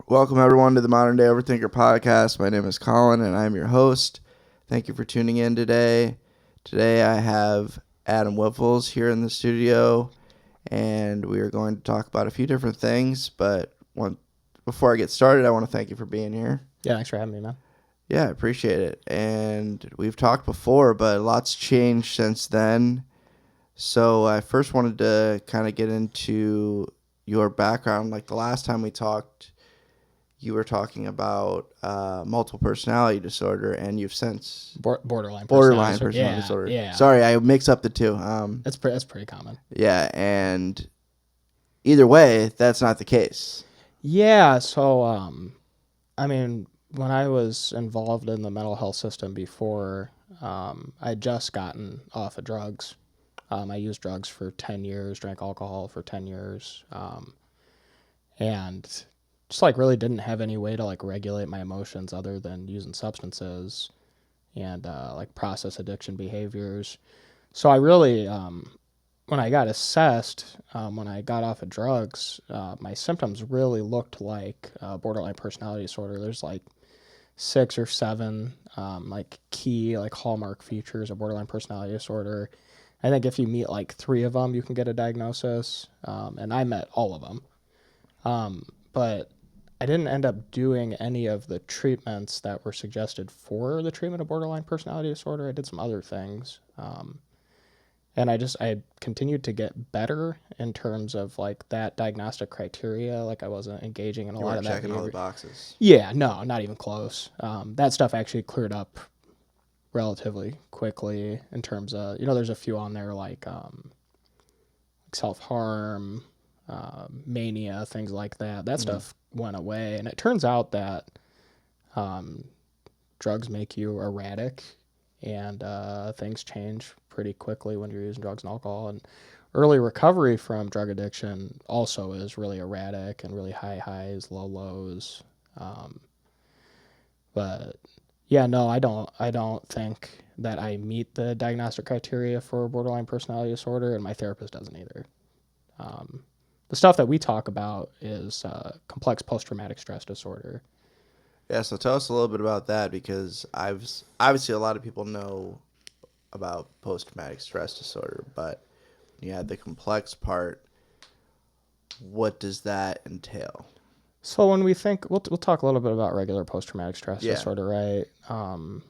Welcome, everyone, to the Modern Day Overthinker podcast. My name is Colin, and I'm your host. Thank you for tuning in today. Today, I have Adam Wyffels here in the studio, and we are going to talk about a few different things. But before I get started, I want to thank you for being here. Yeah, thanks for having me, man. Yeah, I appreciate it. And we've talked before, but lots changed since then. So I first wanted to kind of get into your background. Like the last time we talked, you were talking about multiple personality disorder, and you've since Borderline personality disorder. Yeah. Sorry, I mix up the two. That's pretty common. Yeah, and either way, that's not the case. Yeah. So, when I was involved in the mental health system before, I'd just gotten off of drugs. I used drugs for 10 years, drank alcohol for 10 years, and just really didn't have any way to regulate my emotions other than using substances and process addiction behaviors. So I really, when I got assessed, when I got off of drugs, my symptoms really looked like borderline personality disorder. There's 6 or 7 key hallmark features of borderline personality disorder. I think if you meet 3 of them, you can get a diagnosis, and I met all of them. But I didn't end up doing any of the treatments that were suggested for the treatment of borderline personality disorder. I did some other things. And I continued to get better in terms of that diagnostic criteria. I wasn't engaging in a lot of that. Checking all the boxes. Yeah, no, not even close. That stuff actually cleared up relatively quickly in terms of, there's a few on there self-harm, mania, things like that. That stuff went away. And it turns out that drugs make you erratic, and things change pretty quickly when you're using drugs and alcohol. And early recovery from drug addiction also is really erratic and really high highs, low lows. But yeah, no, I don't think that I meet the diagnostic criteria for borderline personality disorder, and my therapist doesn't either. The stuff that we talk about is complex post-traumatic stress disorder. Yeah, so tell us a little bit about that, because obviously a lot of people know about post-traumatic stress disorder, but when you had the complex part, what does that entail? So when we think, we'll talk a little bit about regular post-traumatic stress disorder, right?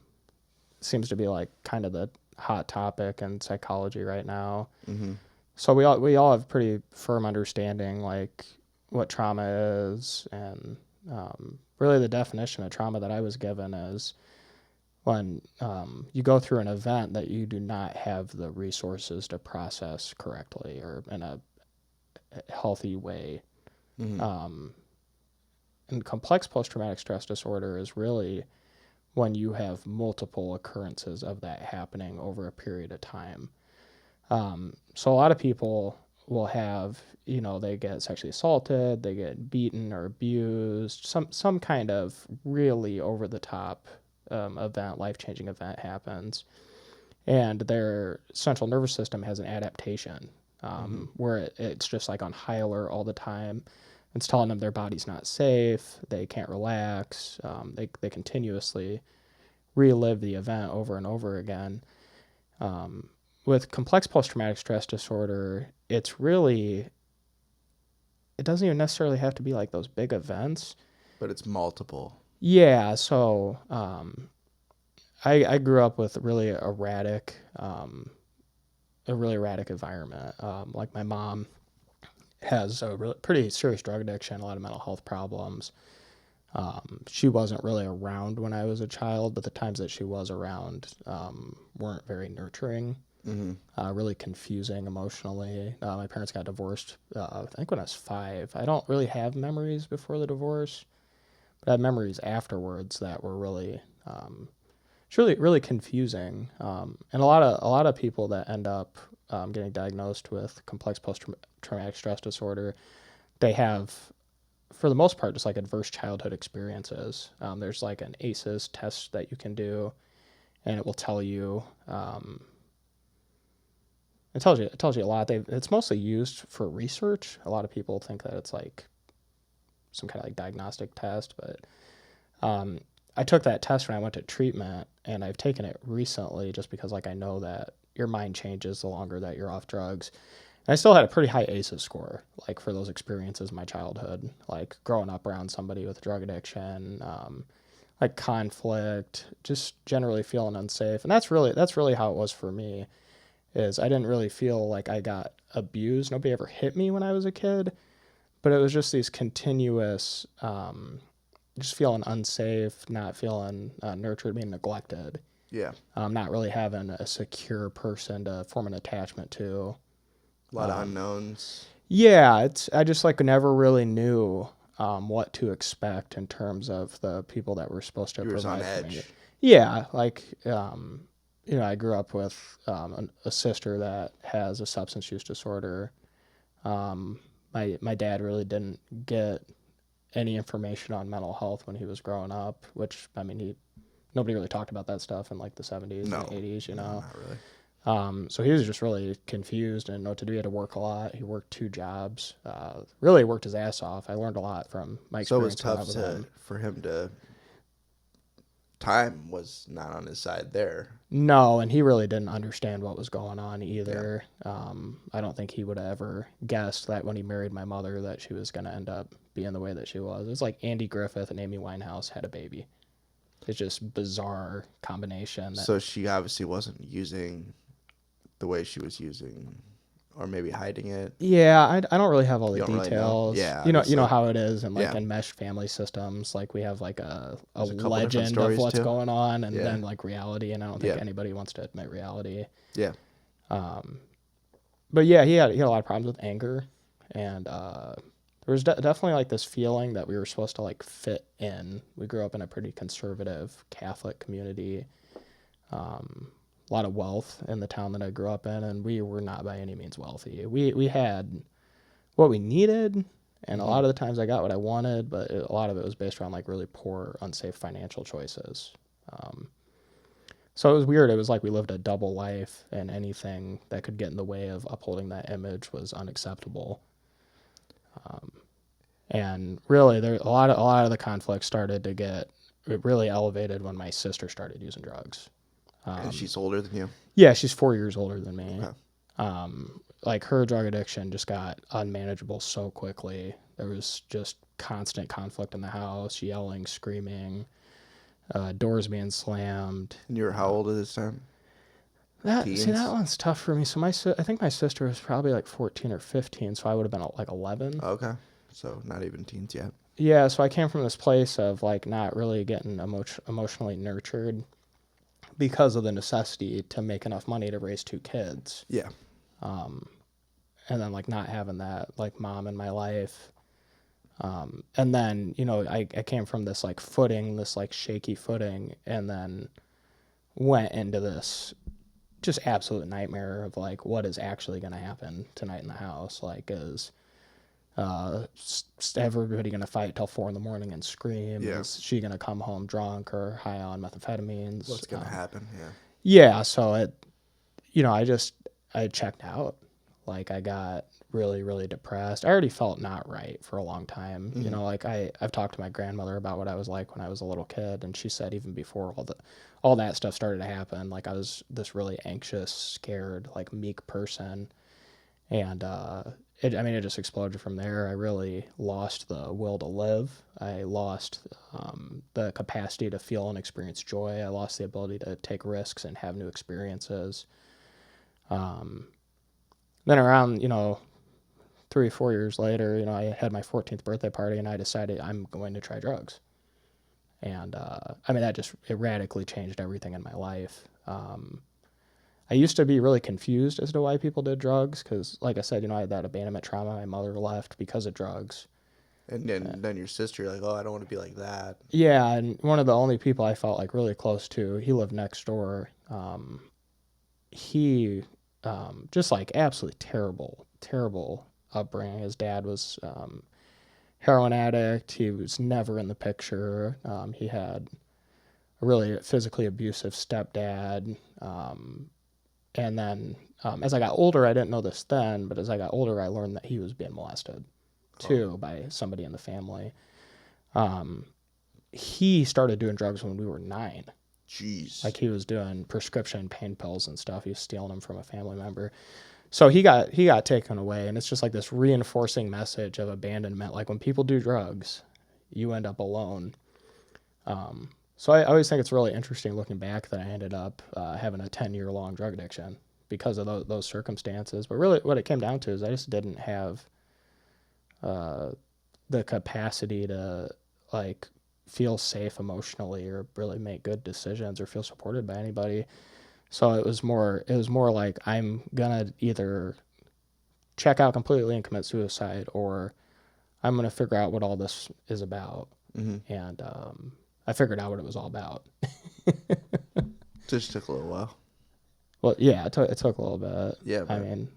Seems to be kind of the hot topic in psychology right now. Mm-hmm. So we all have pretty firm understanding what trauma is, and really the definition of trauma that I was given is when you go through an event that you do not have the resources to process correctly or in a healthy way. Mm-hmm. And complex post-traumatic stress disorder is really when you have multiple occurrences of that happening over a period of time. So a lot of people will have, they get sexually assaulted, they get beaten or abused, some kind of really over-the-top event, life-changing event happens, and their central nervous system has an adaptation where it's just on high alert all the time. It's telling them their body's not safe, they can't relax, they continuously relive the event over and over again. With complex post-traumatic stress disorder, it doesn't even necessarily have to be those big events. But it's multiple. Yeah, so I grew up with a really erratic environment. My mom has a pretty serious drug addiction, a lot of mental health problems. She wasn't really around when I was a child, but the times that she was around weren't very nurturing. Mm-hmm. Really confusing emotionally. My parents got divorced, I think when I was 5. I don't really have memories before the divorce, but I have memories afterwards that were really, really confusing. And a lot of people that end up getting diagnosed with complex post-traumatic stress disorder, they have, for the most part, just adverse childhood experiences. There's an ACEs test that you can do, and it will tell you. It tells you a lot. It's mostly used for research. A lot of people think that it's some kind of like diagnostic test. But I took that test when I went to treatment, and I've taken it recently just because like I know that your mind changes the longer that you're off drugs. And I still had a pretty high ACEs score, like for those experiences in my childhood, like growing up around somebody with drug addiction, like conflict, just generally feeling unsafe. And that's really how it was for me. Is I didn't really feel like I got abused. Nobody ever hit me when I was a kid, but it was just these continuous, just feeling unsafe, not feeling nurtured, being neglected, Yeah. not really having a secure person to form an attachment to. A lot of unknowns. Yeah, I just like never really knew what to expect in terms of the people that were supposed to You were on provide for me. edge. Yeah, like I grew up with a sister that has a substance use disorder. My dad really didn't get any information on mental health when he was growing up, which I mean nobody really talked about that stuff in like the 70s No. and 80s, No, not really. So he was just really confused and didn't know what to do. He had to work a lot. He worked 2 jobs. Really worked his ass off. I learned a lot from my So it was experience growing up tough with him. for him to. Time was not on his side there. No, and he really didn't understand what was going on either. I don't think he would have ever guessed that when he married my mother that she was going to end up being the way that she was. It was like Andy Griffith and Amy Winehouse had a baby. It's just bizarre combination. So she obviously wasn't using the way she was using, or maybe hiding it. Yeah, I don't really have all the You don't really know? details. Yeah, you know obviously. how it is, and like Yeah. enmeshed family systems, like we have like a There's a couple different legend of stories, what's too. going on, and Yeah. then like reality, and I don't think Yeah. anybody wants to admit reality. Yeah. But yeah, he had a lot of problems with anger, and there was definitely like this feeling that we were supposed to like fit in. We grew up in a pretty conservative Catholic community. A lot of wealth in the town that I grew up in, and we were not by any means wealthy. We had what we needed, and a lot of the times I got what I wanted, but a lot of it was based around like really poor, unsafe financial choices. So it was weird. It was like we lived a double life, and anything that could get in the way of upholding that image was unacceptable. And really, there a lot of the conflict started to get really elevated when my sister started using drugs. And she's older than you. Yeah, she's 4 years older than me. Okay. Like her drug addiction just got unmanageable so quickly. There was just constant conflict in the house, yelling, screaming, doors being slammed. And you were how old at this time? That Teens? that one's tough for me. So I think my sister was probably like 14 or 15, so I would have been like 11. Okay. So not even teens yet. Yeah, so I came from this place of like not really getting emotionally nurtured because of the necessity to make enough money to raise 2 kids. Yeah. And then like not having that like mom in my life. And then, I came from this like footing, this like shaky footing, and then went into this just absolute nightmare of like what is actually going to happen tonight in the house. Like, is everybody going to fight till 4 a.m. and scream? Yeah. Is she going to come home drunk or high on methamphetamines? What's gonna happen? Yeah. Yeah. So I checked out. Like I got really, really depressed. I already felt not right for a long time. Like I've talked to my grandmother about what I was like when I was a little kid, and she said even before all that stuff started to happen, like I was this really anxious, scared, like meek person. And it just exploded from there. I really lost the will to live. I lost the capacity to feel and experience joy. I lost the ability to take risks and have new experiences. Then around, 3 or 4 years later, I had my 14th birthday party, and I decided I'm going to try drugs. And it radically changed everything in my life. I used to be really confused as to why people did drugs because, like I said, I had that abandonment trauma. My mother left because of drugs. And then your sister, you're like, oh, I don't want to be like that. Yeah, and one of the only people I felt like really close to, he lived next door. He just like absolutely terrible upbringing. His dad was heroin addict. He was never in the picture. He had a really physically abusive stepdad. And then as I got older, I didn't know this then, but as I got older, I learned that he was being molested. too by somebody in the family. He started doing drugs when we were 9. Jeez. Like he was doing prescription pain pills and stuff. He was stealing them from a family member. So he got taken away, and it's just like this reinforcing message of abandonment. Like when people do drugs, you end up alone. So I always think it's really interesting looking back that I ended up having a 10-year-long drug addiction because of those circumstances. But really what it came down to is I just didn't have the capacity to like feel safe emotionally or really make good decisions or feel supported by anybody. So it was more like I'm gonna either check out completely and commit suicide, or I'm gonna figure out what all this is about. Mm-hmm. And I figured out what it was all about. Just took a little while. Well, yeah, it took a little bit. Yeah, I mean,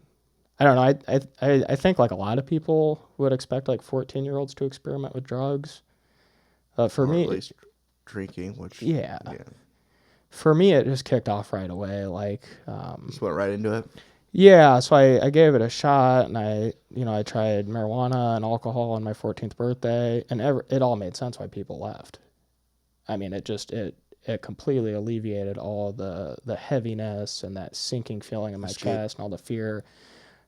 I don't know. I think like a lot of people would expect like 14-year-olds to experiment with drugs. For or me, at least drinking, which yeah. For me, it just kicked off right away. Like, just went right into it. yeah. So I gave it a shot, and I tried marijuana and alcohol on my 14th birthday, and it all made sense why people left. I mean, it completely alleviated all the heaviness and that sinking feeling in my chest and all the fear.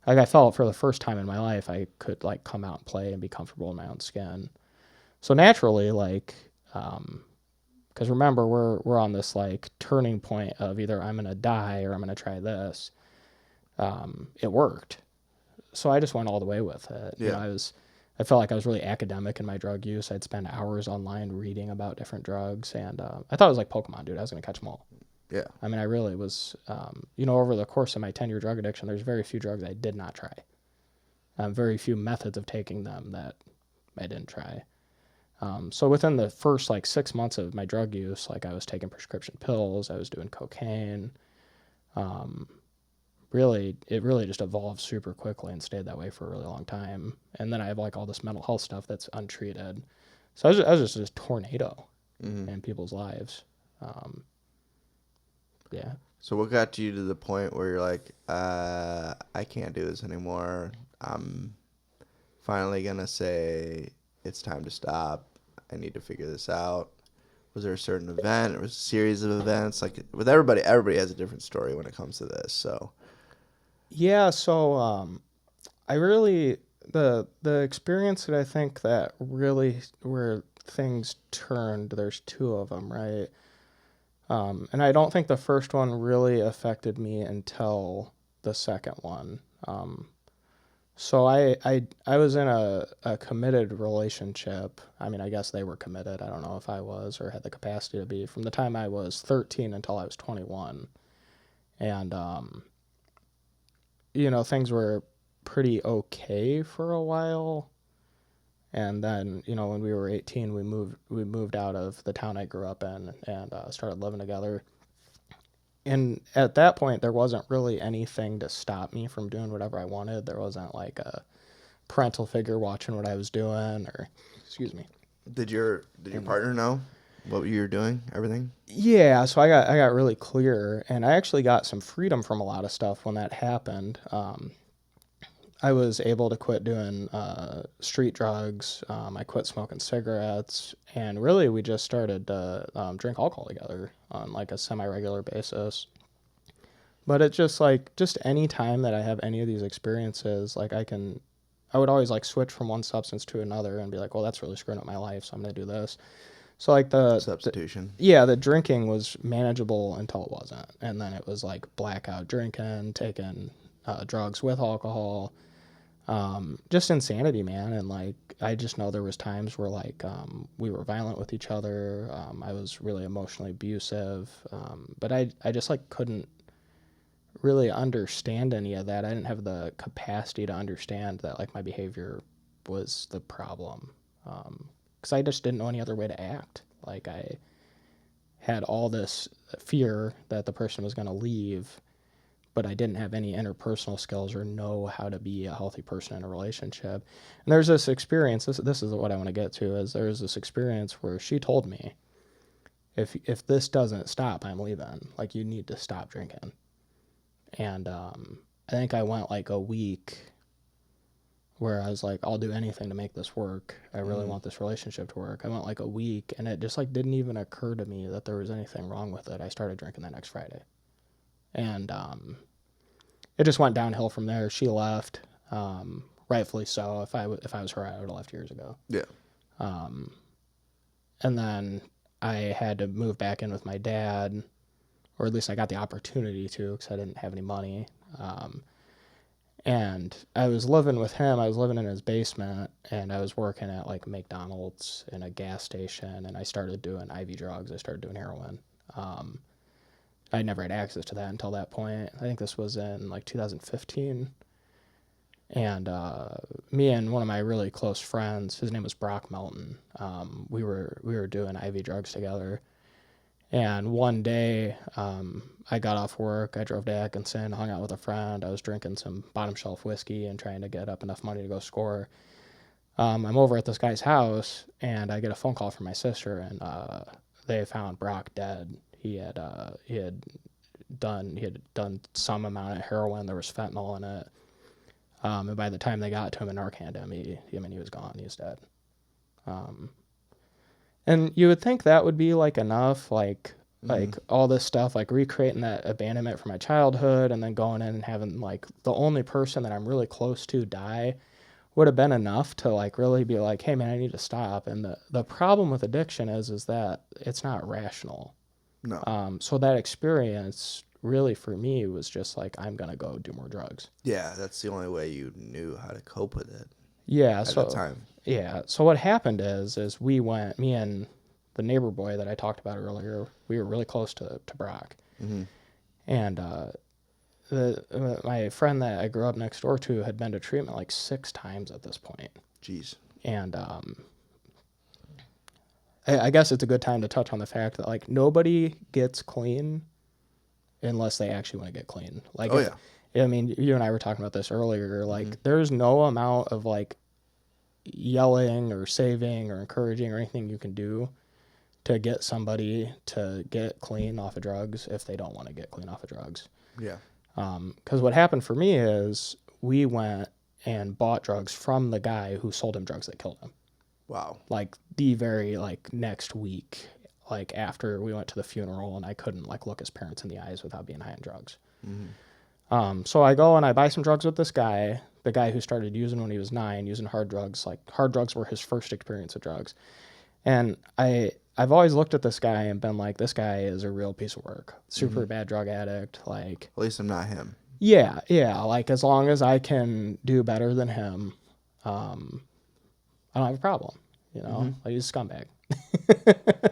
Like I felt for the first time in my life I could like come out and play and be comfortable in my own skin. So naturally, like, because remember we're on this like turning point of either I'm gonna die or I'm gonna try this. It worked, so I just went all the way with it. Yeah. I felt like I was really academic in my drug use. I'd spend hours online reading about different drugs, and I thought it was like Pokemon, dude. I was gonna catch them all. Yeah. I mean, I really was. Over the course of my 10-year drug addiction, there's very few drugs I did not try. Very few methods of taking them that I didn't try. So within the first like 6 months of my drug use, like I was taking prescription pills, I was doing cocaine. It really just evolved super quickly and stayed that way for a really long time. And then I have like all this mental health stuff that's untreated. So I was just this tornado in people's lives. Yeah. So what got you to the point where you're like, I can't do this anymore. I'm finally gonna say it's time to stop. I need to figure this out. Was there a certain event or was it a series of events? Like with everybody has a different story when it comes to this. So Yeah, so I really the experience that I think that really where things turned, there's 2 of them, right? And I don't think the first one really affected me until the second one. So I was in a committed relationship. I mean, I guess they were committed. I don't know if I was or had the capacity to be from the time I was 13 until I was 21. And things were pretty okay for a while. And then, when we were 18, we moved out of the town I grew up in and started living together. And at that point, there wasn't really anything to stop me from doing whatever I wanted. There wasn't like a parental figure watching what I was doing, or excuse me. did your partner know what you were doing? Everything? Yeah, so I got really clear, and I actually got some freedom from a lot of stuff when that happened. I was able to quit doing street drugs. I quit smoking cigarettes, and really we just started to drink alcohol together on like a semi-regular basis. But it's just any time that I have any of these experiences, like I would always like switch from one substance to another and be like, well, that's really screwing up my life, so I'm gonna do this. So like Substitution. the drinking was manageable until it wasn't, and then it was like blackout drinking, taking drugs with alcohol. Just insanity, man. And like I just know there was times where like we were violent with each other. I was really emotionally abusive, but I just like couldn't really understand any of that. I didn't have the capacity to understand that like my behavior was the problem, because I just didn't know any other way to act. Like I had all this fear that the person was going to leave, but I didn't have any interpersonal skills or know how to be a healthy person in a relationship. And there's this experience, this is what I want to get to, is there's this experience where she told me, if this doesn't stop, I'm leaving. Like, you need to stop drinking. And I think I went like a week where I was like, I'll do anything to make this work. I really want this relationship to work. I went like a week, and it just like didn't even occur to me that there was anything wrong with it. I started drinking that next Friday, and it just went downhill from there. She left, rightfully so. If I was her, I would have left years ago. Yeah. And then I had to move back in with my dad, or at least I got the opportunity to, because I didn't have any money. And I was living with him. I was living in his basement, and I was working at like McDonald's in a gas station, and I started doing IV drugs. I started doing heroin. I never had access to that until that point. I think this was in like 2015. And me and one of my really close friends, his name was Brock Melton. We were doing IV drugs together. And one day, I got off work. I drove to Atkinson, hung out with a friend. I was drinking some bottom shelf whiskey and trying to get up enough money to go score. I'm over at this guy's house, and I get a phone call from my sister, and they found Brock dead. He had done some amount of heroin. There was fentanyl in it. And by the time they got to him and Narcaned him, he was gone. He was dead. And you would think that would be like enough, like all this stuff, like recreating that abandonment from my childhood, and then going in and having like the only person that I'm really close to die would have been enough to like really be like, hey man, I need to stop. And the problem with addiction is that it's not rational. No. So that experience really for me was just like, I'm gonna go do more drugs. Yeah, that's the only way you knew how to cope with it. Yeah. At the time. Yeah. So what happened is we went, me and the neighbor boy that I talked about earlier, we were really close to Brock. Mm-hmm. And my friend that I grew up next door to had been to treatment like 6 times at this point. Jeez. And I guess it's a good time to touch on the fact that like nobody gets clean unless they actually want to get clean. Like, I mean, you and I were talking about this earlier. Like, there's no amount of like yelling or saving or encouraging or anything you can do to get somebody to get clean off of drugs if they don't want to get clean off of drugs. Yeah. Because what happened for me is we went and bought drugs from the guy who sold him drugs that killed him. Wow. Like the very like next week, like after we went to the funeral, and I couldn't like look his parents in the eyes without being high on drugs. So I go and I buy some drugs with this guy, the guy who started using when he was 9, using hard drugs. Like hard drugs were his first experience with drugs. And I've always looked at this guy and been like, this guy is a real piece of work. Super bad drug addict. Like, at least I'm not him. Yeah. Like as long as I can do better than him, I don't have a problem. You know, like he's a scumbag.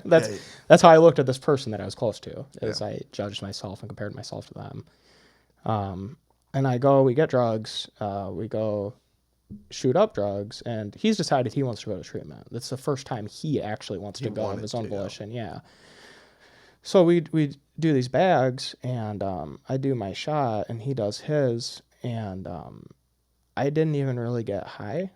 That's how I looked at this person that I was close to, as I judged myself and compared myself to them. And we get drugs, we go shoot up drugs, and he's decided he wants to go to treatment. That's the first time he actually wants to go of his own volition. Yeah. So we do these bags, and I do my shot, and he does his, and I didn't even really get high.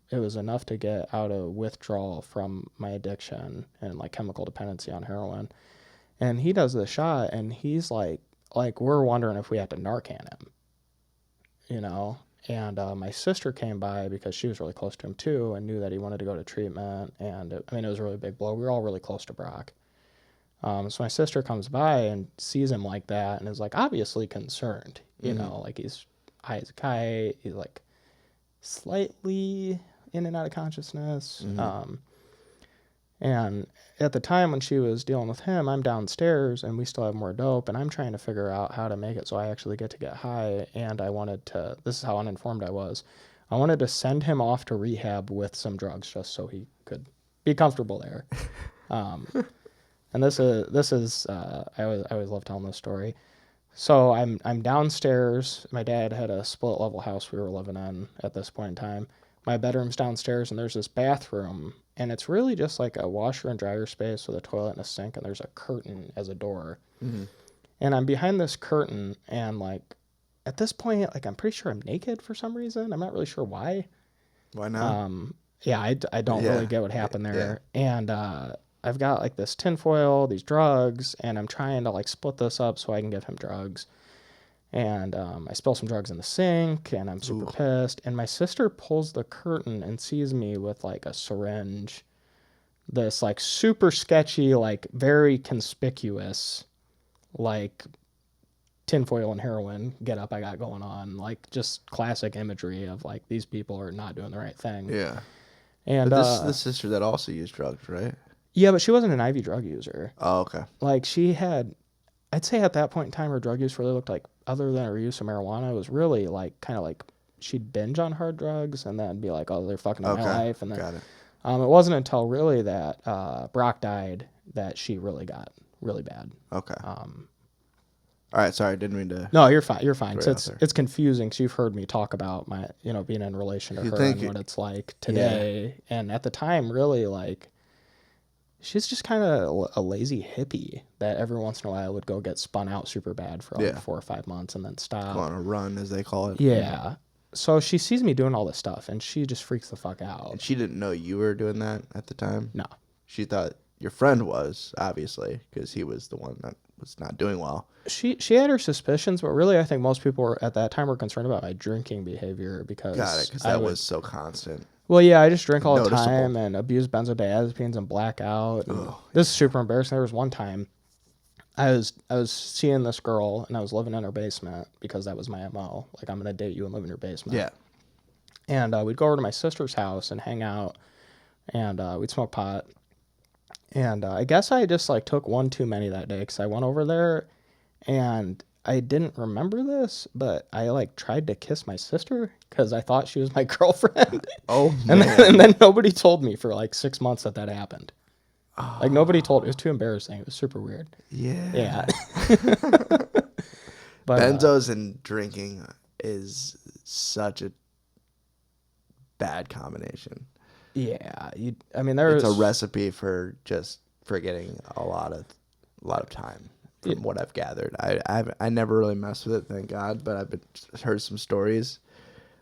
It was enough to get out of withdrawal from my addiction and like chemical dependency on heroin. And he does the shot, and he's like we're wondering if we had to Narcan him, you know. And my sister came by because she was really close to him too, and knew that he wanted to go to treatment. And it was a really big blow. We were all really close to Brock. So my sister comes by and sees him like that, and is like obviously concerned, you know, like he's high as a kite. He's like slightly in and out of consciousness. And at the time when she was dealing with him, I'm downstairs and we still have more dope, and I'm trying to figure out how to make it so I actually get to get high. And this is how uninformed I was. I wanted to send him off to rehab with some drugs just so he could be comfortable there. And this is I always love telling this story. So I'm downstairs. My dad had a split level house we were living in at this point in time. My bedroom's downstairs, and there's this bathroom, and it's really just like a washer and dryer space with a toilet and a sink, and there's a curtain as a door. And I'm behind this curtain, and like at this point, like I'm pretty sure I'm naked for some reason. I'm not really sure why. Why not? I don't really get what happened there. And I've got like this tinfoil, these drugs, and I'm trying to like split this up so I can give him drugs. And I spill some drugs in the sink, and I'm super pissed. And my sister pulls the curtain and sees me with like a syringe, this like super sketchy, like very conspicuous, like tinfoil and heroin get up I got going on, like just classic imagery of like these people are not doing the right thing. Yeah. And But this is the sister that also used drugs, right? yeah, but she wasn't an IV drug user. Oh, okay. Like she had, I'd say at that point in time, her drug use really looked like, other than her use of marijuana, it was really like kind of like she'd binge on hard drugs and then be like, oh, they're fucking up my life. And then Got it. It wasn't until really that Brock died that she really got really bad. Okay. All right. Sorry, I didn't mean to. No, you're fine. You're fine. Right So out there. it's confusing because you've heard me talk about my, being in relation to You her think and what it's like today. Yeah. And at the time, really, like, she's just kind of a lazy hippie that every once in a while would go get spun out super bad for like 4 or 5 months and then stop. Go on a run, as they call it. Yeah. So she sees me doing all this stuff and she just freaks the fuck out. And she didn't know you were doing that at the time? No. She thought your friend was, obviously, because he was the one that was not doing well. She had her suspicions, but really I think most people were at that time were concerned about my drinking behavior because Got it, because that was so constant. Well, yeah, I just drink all the Noticeable. time and abuse benzodiazepines and black out. And this is super embarrassing. There was one time I was seeing this girl and I was living in her basement because that was my MO. Like, I'm gonna date you and live in your basement. Yeah. And we'd go over to my sister's house and hang out, and we'd smoke pot. And I guess I just like took one too many that day because I went over there, and I didn't remember this, but I like tried to kiss my sister because I thought she was my girlfriend. Oh, and man. then, and then nobody told me for like 6 months that happened. Like nobody told. It was too embarrassing. It was super weird. Yeah. Yeah. But Benzos and drinking is such a bad combination. yeah, I mean, there's It's a recipe for just forgetting a lot of time. From what I've gathered, I never really messed with it, thank God. But I've heard some stories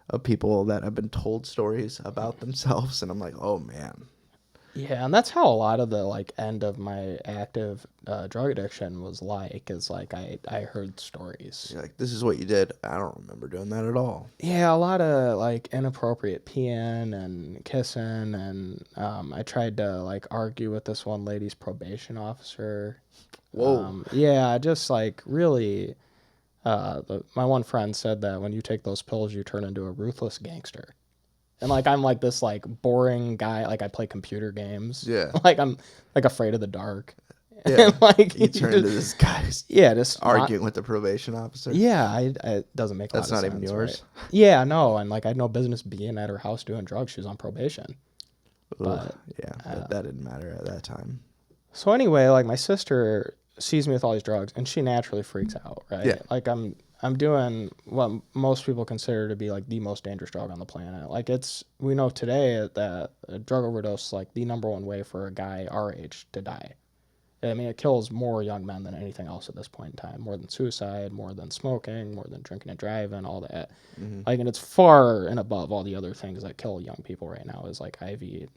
of people that have been told stories about themselves, and I'm like, oh man. Yeah, and that's how a lot of the like end of my active drug addiction was like. Is like I heard stories. You're like, this is what you did. I don't remember doing that at all. Yeah, a lot of like inappropriate peeing and kissing, and I tried to like argue with this one lady's probation officer. Whoa. Yeah, just like really. My one friend said that when you take those pills, you turn into a ruthless gangster. And like I'm like this like boring guy, like I play computer games. Yeah. Like I'm like afraid of the dark. Yeah. And like You turn into this guy just arguing with the probation officer. Yeah, it doesn't make a That's lot not of even sense, yours. right? Yeah, no, and like I had no business being at her house doing drugs. She was on probation. But Yeah, that didn't matter at that time. so anyway, like my sister sees me with all these drugs and she naturally freaks out, right? Yeah. Like I'm doing what most people consider to be like the most dangerous drug on the planet. Like we know today that a drug overdose is like the number one way for a guy our age to die. I mean, it kills more young men than anything else at this point in time. More than suicide, more than smoking, more than drinking and driving, all that. Mm-hmm. Like, and it's far and above all the other things that kill young people right now is like IV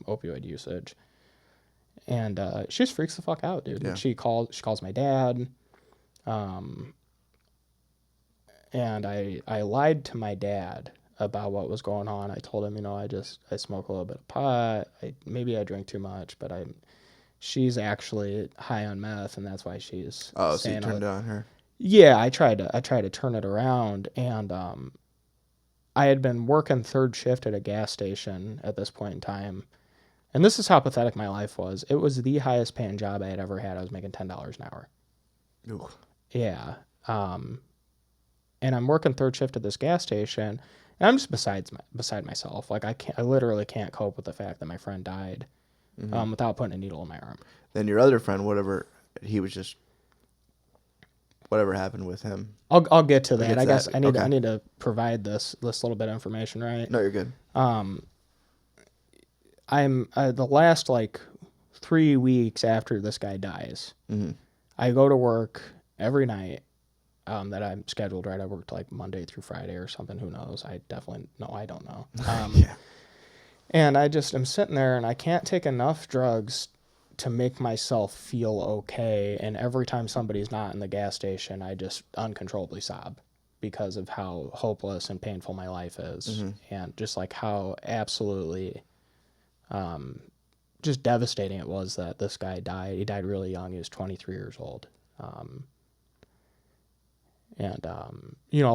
opioid usage. And she just freaks the fuck out, dude. Yeah. She calls my dad. And I lied to my dad about what was going on. I told him, I smoke a little bit of pot. Maybe I drink too much, but she's actually high on meth, and that's why she's. Oh, so you turned on her? Yeah, I tried to turn it around, and I had been working third shift at a gas station at this point in time, and this is how pathetic my life was. It was the highest paying job I had ever had. I was making $10 an hour. Ooh. Yeah. And I'm working third shift at this gas station, and I'm just beside myself. Like I literally can't cope with the fact that my friend died, without putting a needle in my arm. Then your other friend, whatever happened with him. I'll get to that. I guess I need Okay. I need to provide this little bit of information, right? No, you're good. I'm the last like 3 weeks after this guy dies. Mm-hmm. I go to work every night. That I'm scheduled, right? I worked like Monday through Friday or something. Who knows? I don't know. Yeah. And I just am sitting there and I can't take enough drugs to make myself feel okay. And every time somebody's not in the gas station, I just uncontrollably sob because of how hopeless and painful my life is, and just like how absolutely just devastating it was that this guy died. He died really young. He was 23 years old.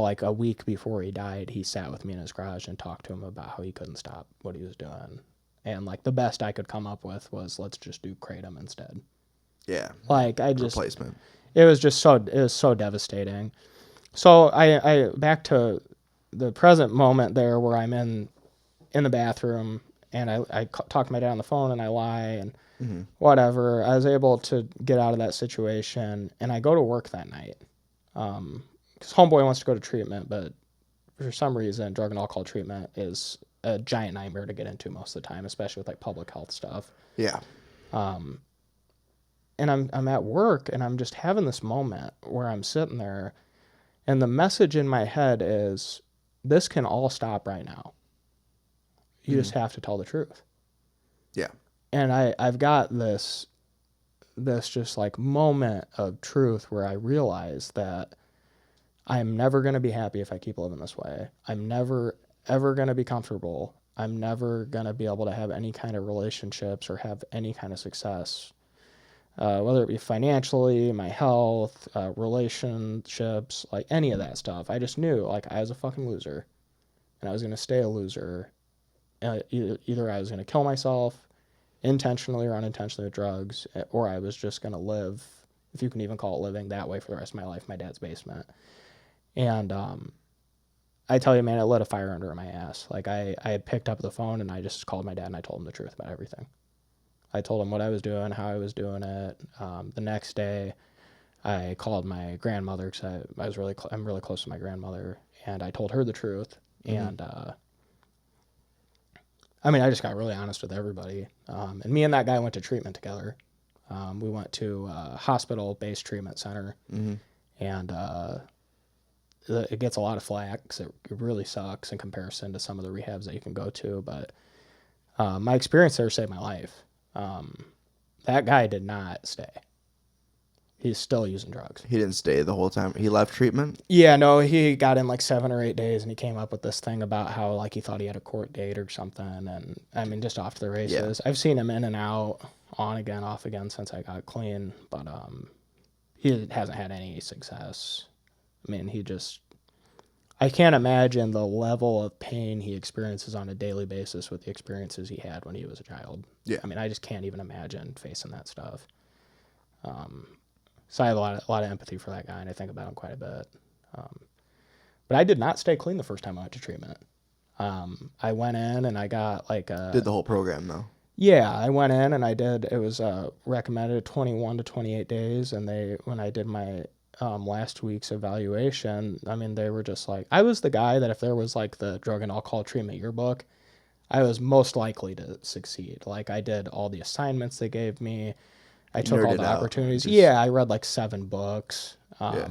Like a week before he died, he sat with me in his garage and talked to him about how he couldn't stop what he was doing. And like the best I could come up with was, let's just do kratom instead. Yeah. Like I just, Replacement. it was so devastating. So I back to the present moment there where I'm in the bathroom and I talk to my dad on the phone and I lie and whatever. I was able to get out of that situation and I go to work that night. Because homeboy wants to go to treatment, but for some reason, drug and alcohol treatment is a giant nightmare to get into most of the time, especially with like public health stuff. Yeah. And I'm at work and I'm just having this moment where I'm sitting there, and the message in my head is, this can all stop right now. You just have to tell the truth. Yeah. And I've got this just like moment of truth where I realize that I'm never going to be happy if I keep living this way. I'm never, ever going to be comfortable. I'm never going to be able to have any kind of relationships or have any kind of success, whether it be financially, my health, relationships, like any of that stuff. I just knew like I was a fucking loser and I was going to stay a loser. Either I was going to kill myself intentionally or unintentionally with drugs, or I was just going to live, if you can even call it living, that way for the rest of my life, my dad's basement. And I tell you, man, it lit a fire under my ass. Like I had picked up the phone and I just called my dad and I told him the truth about everything. I told him what I was doing, how I was doing it. The next day, I called my grandmother because I'm really close to my grandmother, and I told her the truth. And I just got really honest with everybody. And me and that guy went to treatment together. We went to a hospital-based treatment center, and it gets a lot of flack because it really sucks in comparison to some of the rehabs that you can go to. But my experience there saved my life. That guy did not stay. He's still using drugs. He didn't stay the whole time. He left treatment? Yeah, no, he got in like 7 or 8 days and he came up with this thing about how like he thought he had a court date or something. And just off to the races. Yeah. I've seen him in and out, on again, off again since I got clean. But he hasn't had any success. I can't imagine the level of pain he experiences on a daily basis with the experiences he had when he was a child. Yeah. I just can't even imagine facing that stuff. So I have a lot of empathy for that guy, and I think about him quite a bit. But I did not stay clean the first time I went to treatment. I went in and I got did the whole program though? Yeah, I went in and I did. It was recommended 21 to 28 days, and when I did my last week's evaluation, they were just like, I was the guy that if there was like the drug and alcohol treatment yearbook, I was most likely to succeed. Like I did all the assignments they gave me. I took all the opportunities. Yeah, I read like 7 books. I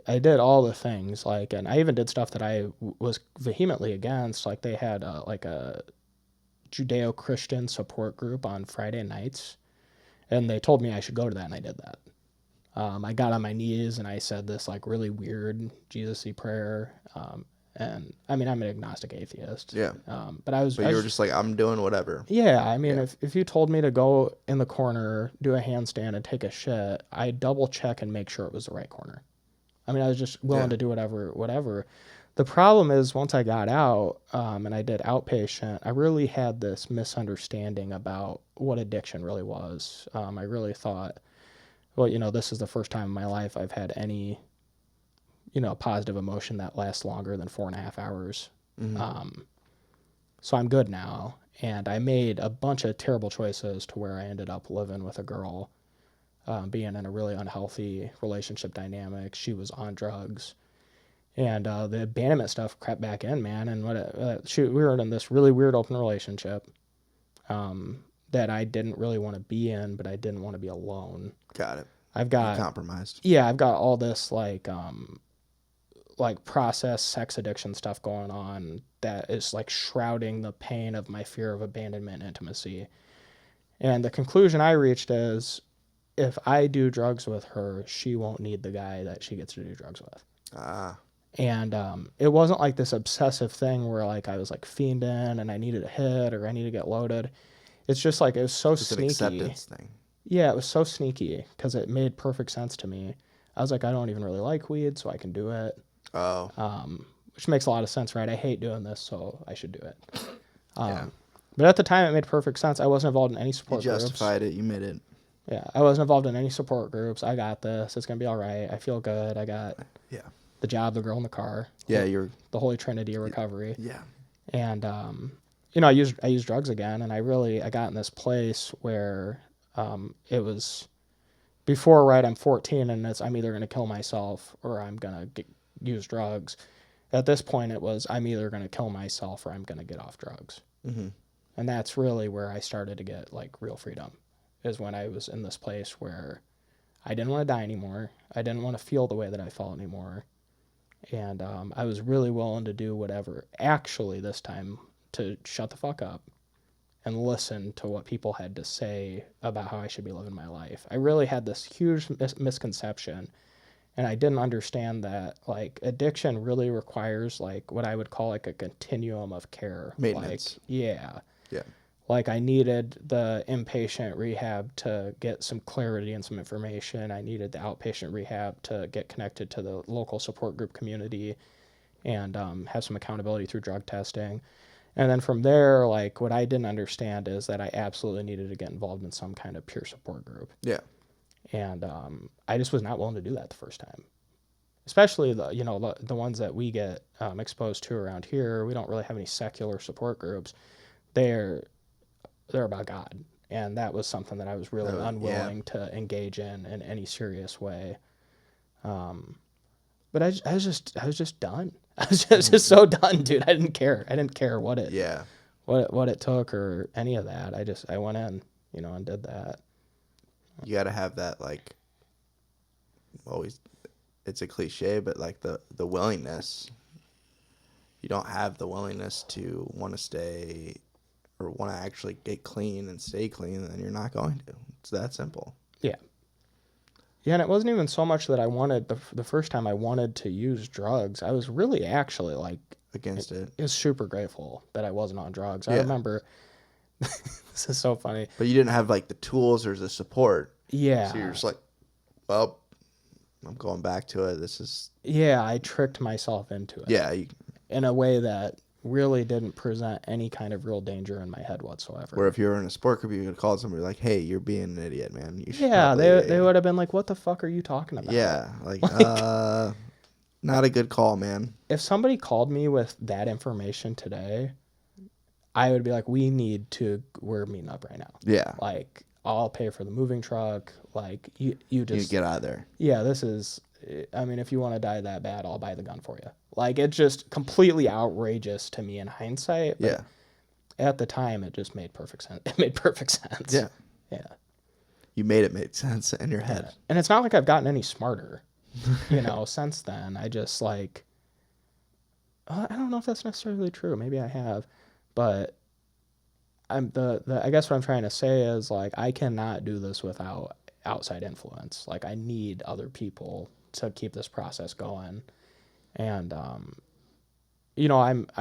did all the things, and I even did stuff that I was vehemently against. Like they had a Judeo-Christian support group on Friday nights, and they told me I should go to that, and I did that. I got on my knees and I said this like really weird Jesus-y prayer. And I'm an agnostic atheist. Yeah. But you were just like, I'm doing whatever. Yeah. If you told me to go in the corner, do a handstand and take a shit, I'd double check and make sure it was the right corner. I was just willing to do whatever. The problem is once I got out, and I did outpatient, I really had this misunderstanding about what addiction really was. I really thought, well, this is the first time in my life I've had any positive emotion that lasts longer than 4.5 hours. So I'm good now. And I made a bunch of terrible choices to where I ended up living with a girl, being in a really unhealthy relationship dynamic. She was on drugs. And the abandonment stuff crept back in, man. And we were in this really weird open relationship that I didn't really want to be in, but I didn't want to be alone. Got it. I've got compromised. Yeah, I've got all this like process sex addiction stuff going on that is like shrouding the pain of my fear of abandonment and intimacy. And the conclusion I reached is if I do drugs with her, she won't need the guy that she gets to do drugs with. Ah, And it wasn't like this obsessive thing where like I was like fiending and I needed a hit or I need to get loaded. It's just like it was so it's an sneaky. acceptance thing. Yeah, it was so sneaky because it made perfect sense to me. I was like, I don't even really like weed, so I can do it. Oh, Which makes a lot of sense, right? I hate doing this, so I should do it. yeah. But at the time, it made perfect sense. I wasn't involved in any You support groups. justified it. You made it. Yeah, I wasn't involved in any support groups. I got this. It's gonna be all right. I feel good. I got Yeah. the job, the girl in the car. Yeah, you're. The holy trinity of recovery. Yeah. And I used drugs again, and I got in this place where it was before I'm 14, and I'm either gonna kill myself or I'm gonna use drugs. At this point, it was I'm either gonna kill myself or I'm gonna get off drugs. Mm-hmm. And that's really where I started to get like real freedom, is when I was in this place where I didn't want to die anymore. I didn't want to feel the way that I felt anymore. And I was really willing to do whatever, actually, this time, to shut the fuck up and listen to what people had to say about how I should be living my life. I really had this huge misconception, and I didn't understand that, like, addiction really requires, like, what I would call, like, a continuum of care. Maintenance. Like, yeah. Yeah. Like, I needed the inpatient rehab to get some clarity and some information. I needed the outpatient rehab to get connected to the local support group community and have some accountability through drug testing. And then from there, like, what I didn't understand is that I absolutely needed to get involved in some kind of peer support group. Yeah. And I just was not willing to do that the first time. Especially the ones that we get exposed to around here. We don't really have any secular support groups. They're about God, and that was something that I was really unwilling to engage in any serious way. But I was just done. I was just so done, dude. I didn't care. I didn't care what it took or any of that. I went in, and did that. You got to have that, like, always, it's a cliche, but like the willingness. You don't have the willingness to want to stay or want to actually get clean and stay clean, then you're not going to. It's that simple. Yeah. Yeah, and it wasn't even so much that I wanted, the first time I wanted to use drugs, I was really actually, like... Against it. I was super grateful that I wasn't on drugs. Yeah. I remember... This is so funny. But you didn't have, like, the tools or the support. Yeah. So you're just like, well, I'm going back to it. This is... Yeah, I tricked myself into it. Yeah. In a way that really didn't present any kind of real danger in my head whatsoever. Where if you were in a sport group, you could call somebody like, hey, you're being an idiot, man. You should they would have been like, what the fuck are you talking about? Yeah, like not a good call, man. If somebody called me with that information today, I would be like, we're meeting up right now. Yeah. Like, I'll pay for the moving truck. Like, you just... You get out of there. Yeah, this is... I mean, if you want to die that bad, I'll buy the gun for you. Like, it's just completely outrageous to me in hindsight. But Yeah. At the time, it just made perfect sense. It made perfect sense. Yeah. Yeah. You made it make sense in your head. Yeah. And it's not like I've gotten any smarter, since then. I just, like... I don't know if that's necessarily true. Maybe I have. But I guess what I'm trying to say is, like, I cannot do this without outside influence. Like, I need other people to keep this process going. And, I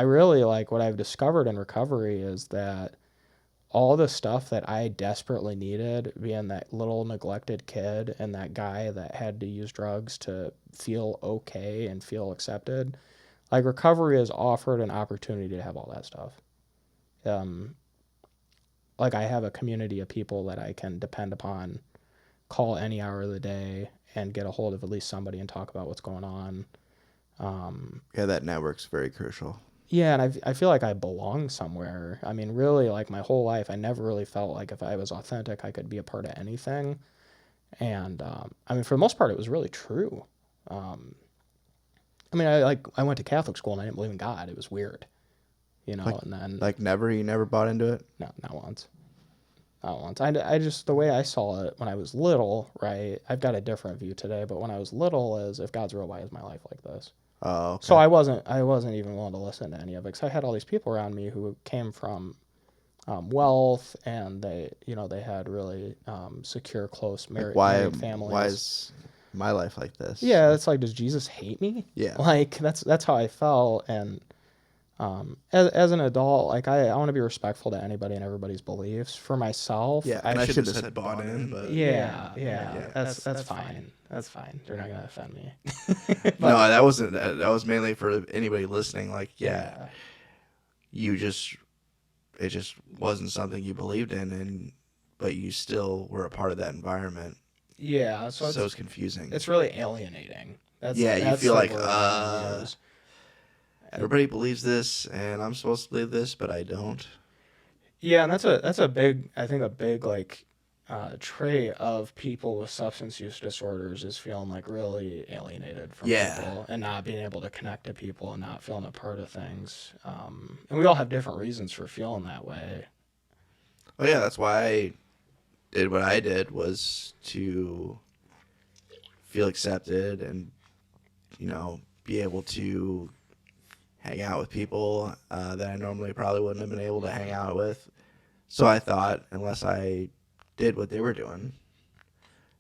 really like what I've discovered in recovery is that all the stuff that I desperately needed, being that little neglected kid and that guy that had to use drugs to feel okay and feel accepted, like, recovery has offered an opportunity to have all that stuff. Like, I have a community of people that I can depend upon, call any hour of the day and get a hold of at least somebody and talk about what's going on. Yeah, that network's very crucial. Yeah, and I feel like I belong somewhere. I mean, really, like, my whole life, I never really felt like if I was authentic, I could be a part of anything. And, I mean, for the most part, it was really true. I mean, I went to Catholic school and I didn't believe in God. It was weird, and then... Like, you never bought into it? No, not once. Not once. I just, the way I saw it when I was little, right, I've got a different view today, but when I was little is, if God's real, why is my life like this? Oh, okay. So I wasn't even willing to listen to any of it, because I had all these people around me who came from wealth, and they had really secure, close Like married why families. is my life like this? Yeah, it's like, does Jesus hate me? Yeah. Like that's how I felt. And as an adult, like I want to be respectful to anybody and everybody's beliefs. For myself, Yeah, and I should have said bought in, but yeah, that's fine. That's fine. They're not gonna offend me. no, But that wasn't. That was mainly for anybody listening. Like, yeah, you just it just wasn't something you believed in, and but you still were a part of that environment. yeah, So it's confusing. it's really alienating. Yeah, you feel the like word I wanna use. everybody believes this, and I'm supposed to believe this, but I don't. Yeah, and that's a big, I think a big like trait of people with substance use disorders is feeling like really alienated from Yeah. people and not being able to connect to people and not feeling a part of things. And we all have different reasons for feeling that way. Oh yeah, that's why I did what I did, was to feel accepted and be able to hang out with people that I normally probably wouldn't have been able to hang out with. So I thought, unless I did what they were doing,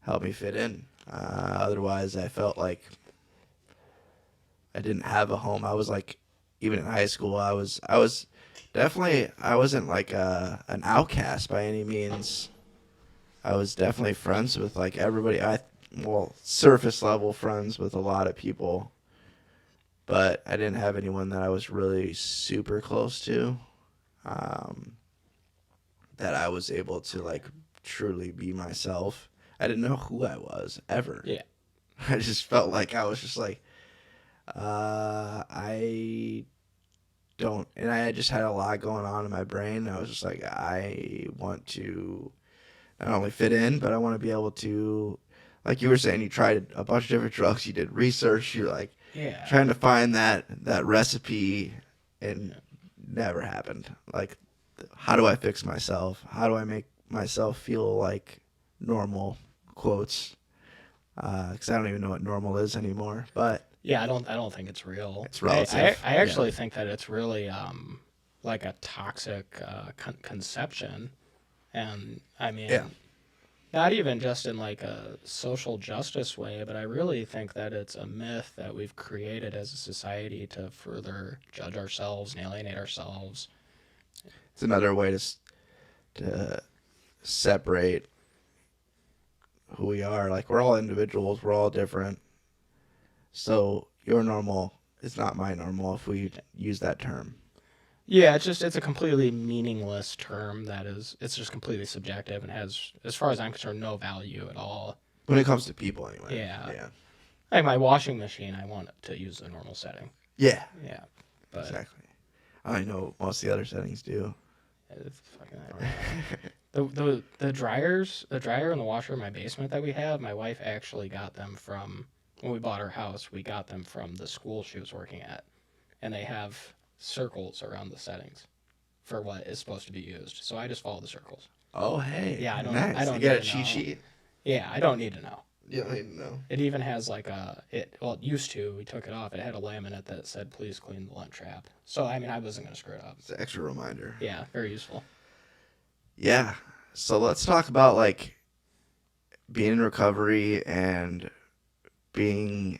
help me fit in. Otherwise, I felt like I didn't have a home. I was like, even in high school, I was definitely, I wasn't like an outcast by any means. I was definitely friends with like everybody. Surface level friends with a lot of people, but I didn't have anyone that I was really super close to. Um, that I was able to like truly be myself. I didn't know who I was ever. Yeah. I just felt like I was just like, I don't, and I just had a lot going on in my brain. I was just like, I want to not only fit in, but I want to be able to, like you were saying, you tried a bunch of different drugs, you did research, you're like trying to find that recipe, and never happened. Like, how do I fix myself? How do I make myself feel like normal, quotes? Because I don't even know what normal is anymore. But Yeah, I don't think it's real. it's relative. I actually think that it's really like a toxic conception, and I mean, Yeah. not even just in like a social justice way, but I really think that it's a myth that we've created as a society to further judge ourselves and alienate ourselves. It's another way to separate who we are. Like, we're all individuals. We're all different. So your normal is not my normal if we use that term. Yeah, it's a completely meaningless term it's just completely subjective and has, as far as I'm concerned, no value at all. When it comes to people, anyway. Yeah. Yeah. Like my washing machine, I want it to use the normal setting. Yeah. Yeah, but Exactly. I know most of the other settings do. it's fucking, I don't know. The dryer and the washer in my basement that we have, my wife actually got them from when we bought our house. We got them from the school she was working at, and they have circles around the settings for what is supposed to be used. So I just follow the circles. Oh, hey. Yeah, Nice. I don't You got a need to cheat know. sheet? Yeah, I don't need to know. You don't need to know. It even has like it used to. We took it off. It had a laminate that said, "Please clean the lint trap." So I mean, I wasn't gonna screw it up. It's an extra reminder. Yeah, very useful. Yeah. So let's talk about like being in recovery and being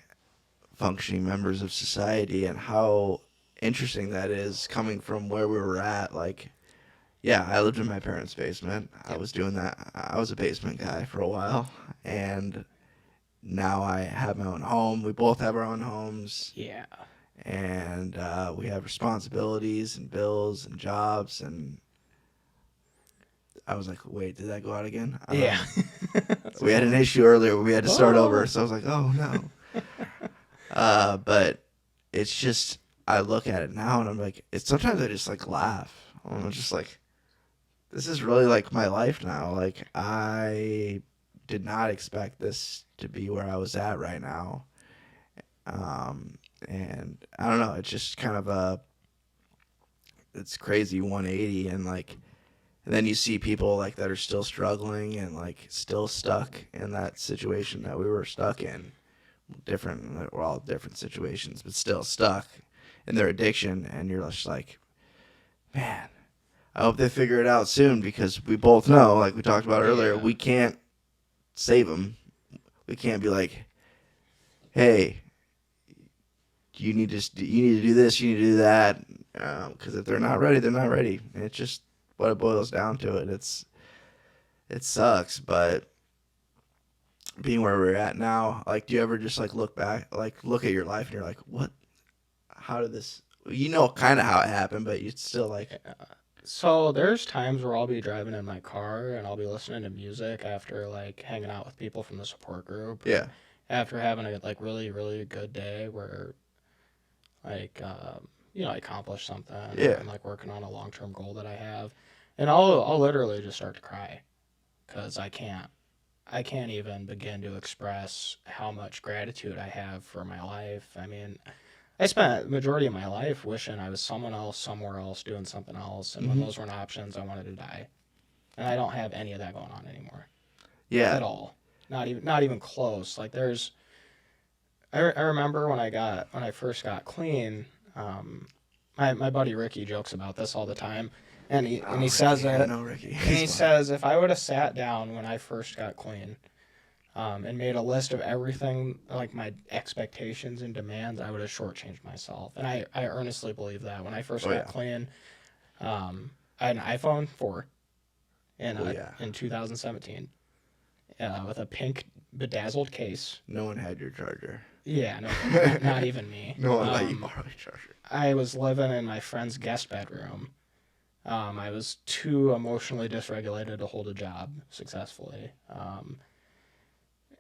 functioning members of society, and how interesting that is coming from where we were at. Like, yeah, I lived in my parents' basement. I was doing that. I was a basement guy for a while, and now I have my own home. We both have our own homes, Yeah. and we have responsibilities and bills and jobs. And I was like, wait, did that go out again? Yeah. We had an issue earlier where we had to start over, so I was like, oh no. But it's just, I look at it now and I'm like, sometimes I just like laugh. I'm just like, this is really like my life now. Like, I did not expect this to be where I was at right now. And I don't know, it's just kind of it's crazy 180. And like, and then you see people like that are still struggling and like still stuck in that situation that we were stuck in. We're all different situations, but still stuck in their addiction. And you're just like, man, I hope they figure it out soon because we both know, like we talked about earlier, we can't save them. We can't be like, hey, you need to do this, you need to do that, because if they're not ready, they're not ready. And it's just what it boils down to. It sucks, but being where we're at now, like, do you ever just like look back, like look at your life, and you're like, what? How did this? You know, kind of how it happened, but you still like, So there's times where I'll be driving in my car and I'll be listening to music after like hanging out with people from the support group. yeah, After having a like really really good day where like I accomplished something or yeah, I'm like working on a long term goal that I have, and I'll literally just start to cry because I can't even begin to express how much gratitude I have for my life. I mean, I spent the majority of my life wishing I was someone else, somewhere else, doing something else, and when mm-hmm. those weren't options, I wanted to die. And I don't have any of that going on anymore Yeah, at all. Not even close. Like I remember when I first got clean. My buddy Ricky jokes about this all the time, and he says Ricky, I it, know Ricky. and He's he fun. says if I would have sat down when I first got clean, and made a list of everything like my expectations and demands, I would have shortchanged myself, and I earnestly believe that. When I first Oh got yeah, clean, I had an iPhone 4 oh yeah. in 2017 with a pink bedazzled case. No one had your charger. Yeah, no, not even me. No one let you borrow your charger. I was living in my friend's guest bedroom. I was too emotionally dysregulated to hold a job successfully.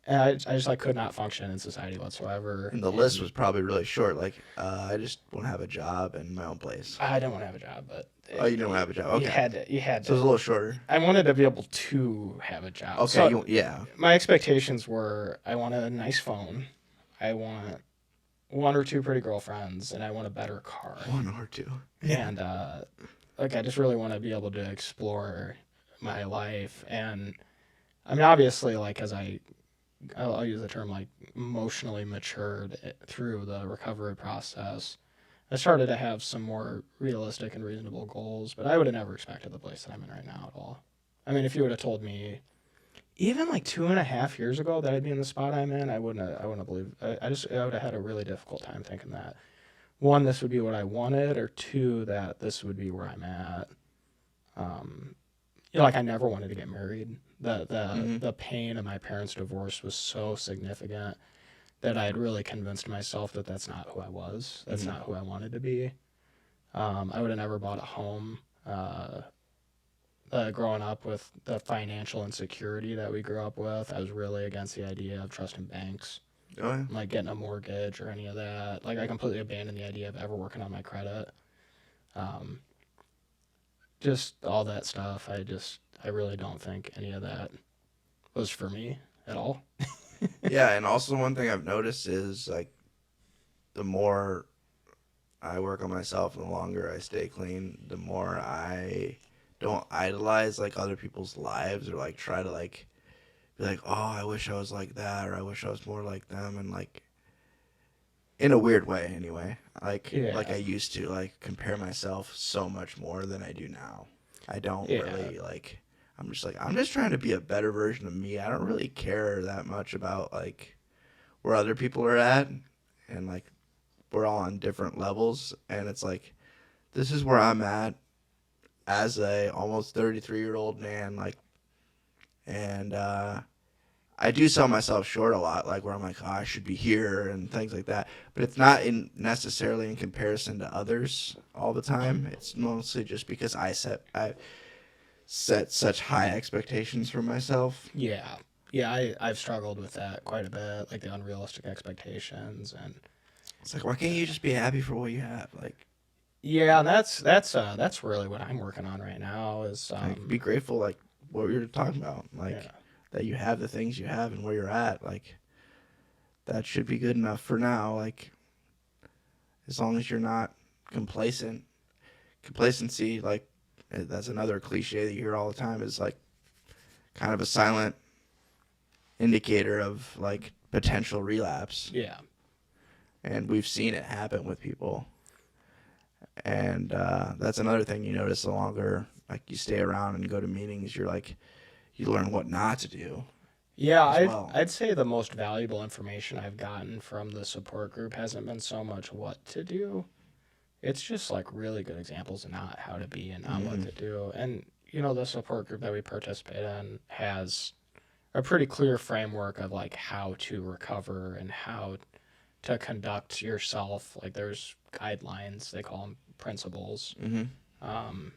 And I just like could not function in society whatsoever. And the list was probably really short. Like, I just want to have a job and my own place. I didn't want to have a job, but Oh, you didn't want to have a job. Okay. You had So it was a little shorter. I wanted to be able to have a job. Okay. So Yeah. my expectations were I want a nice phone, I want one or two pretty girlfriends, and I want a better car. One or two. And like I just really want to be able to explore my life. And I mean, obviously, like as I'll use the term like emotionally matured through the recovery process, I started to have some more realistic and reasonable goals, but I would have never expected the place that I'm in right now at all. I mean, if you would have told me even like 2.5 years ago that I'd be in the spot I'm in, I wouldn't have believed. I would have had a really difficult time thinking that one, this would be what I wanted, or two, that this would be where I'm at. Um, like I never wanted to get married. The pain of my parents' divorce was so significant that I had really convinced myself that that's not who I was. That's not who I wanted to be. I would have never bought a home. Growing up with the financial insecurity that we grew up with, I was really against the idea of trusting banks, Oh yeah. like getting a mortgage or any of that. Like I completely abandoned the idea of ever working on my credit. Um, just all that stuff. I really don't think any of that was for me at all. Yeah, and also one thing I've noticed is like the more I work on myself and the longer I stay clean, the more I don't idolize like other people's lives or like try to like be like, oh, I wish I was like that or I wish I was more like them, and like in a weird way anyway. Like I used to like compare myself so much more than I do now. I don't really like I'm just trying to be a better version of me. I don't really care that much about like where other people are at, and like we're all on different levels, and it's like this is where I'm at as a almost 33-year-old man, like, and I do sell myself short a lot, like where I'm like, oh, I should be here and things like that. But it's not necessarily in comparison to others all the time. It's mostly just because I set such high expectations for myself. Yeah. I've struggled with that quite a bit, like the unrealistic expectations, and It's like, why can't you just be happy for what you have? Like, yeah, and that's really what I'm working on right now is be grateful, like what we were talking about, like yeah. that you have the things you have and where you're at. Like, that should be good enough for now. Like, as long as you're not complacent. Complacency, like, that's another cliche that you hear all the time, is like kind of a silent indicator of like potential relapse. Yeah. And we've seen it happen with people. And that's another thing you notice the longer like you stay around and go to meetings, you're like you learn what not to do Yeah, as well. I'd say the most valuable information I've gotten from the support group hasn't been so much what to do. It's just like really good examples of not how to be and not what to do. And the support group that we participate in has a pretty clear framework of like how to recover and how to conduct yourself. Like there's guidelines, they call them principles. Mm-hmm. Um,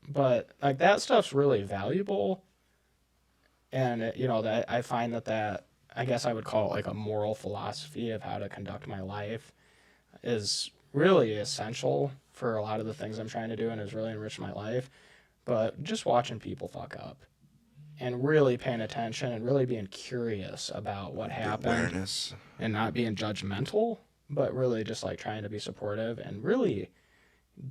but like that stuff's really valuable, and that I find that I guess I would call it like a moral philosophy of how to conduct my life is really essential for a lot of the things I'm trying to do and has really enriched my life. But just watching people fuck up and really paying attention and really being curious about what The happened awareness. and not being judgmental, but really just like trying to be supportive and really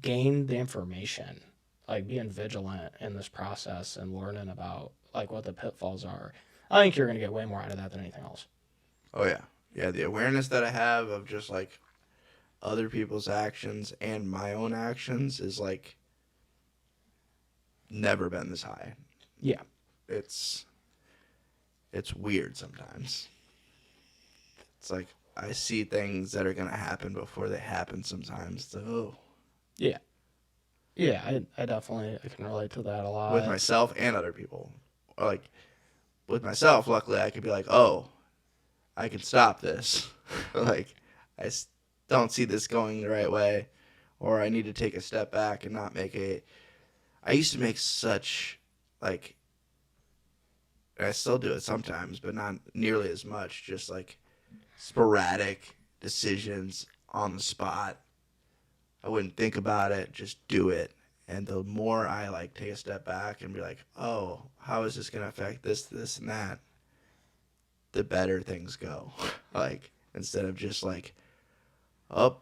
gain the information, like being vigilant in this process and learning about like what the pitfalls are. I think you're going to get way more out of that than anything else. Oh yeah, yeah. The awareness that I have of just like other people's actions and my own actions is like never been this high. Yeah. It's weird sometimes. It's like I see things that are gonna happen before they happen sometimes. So Yeah. Yeah, I definitely I can relate to that a lot. with myself and other people, or like with myself, luckily I could be like, oh, I can stop this. Like I don't see this going the right way, or I need to take a step back and not make a. I used to make such like. I still do it sometimes, but not nearly as much. Just like sporadic decisions on the spot. I wouldn't think about it, just do it. And the more I like take a step back and be like, oh, how is this gonna affect this, this, and that, the better things go. Like instead of just like, oh,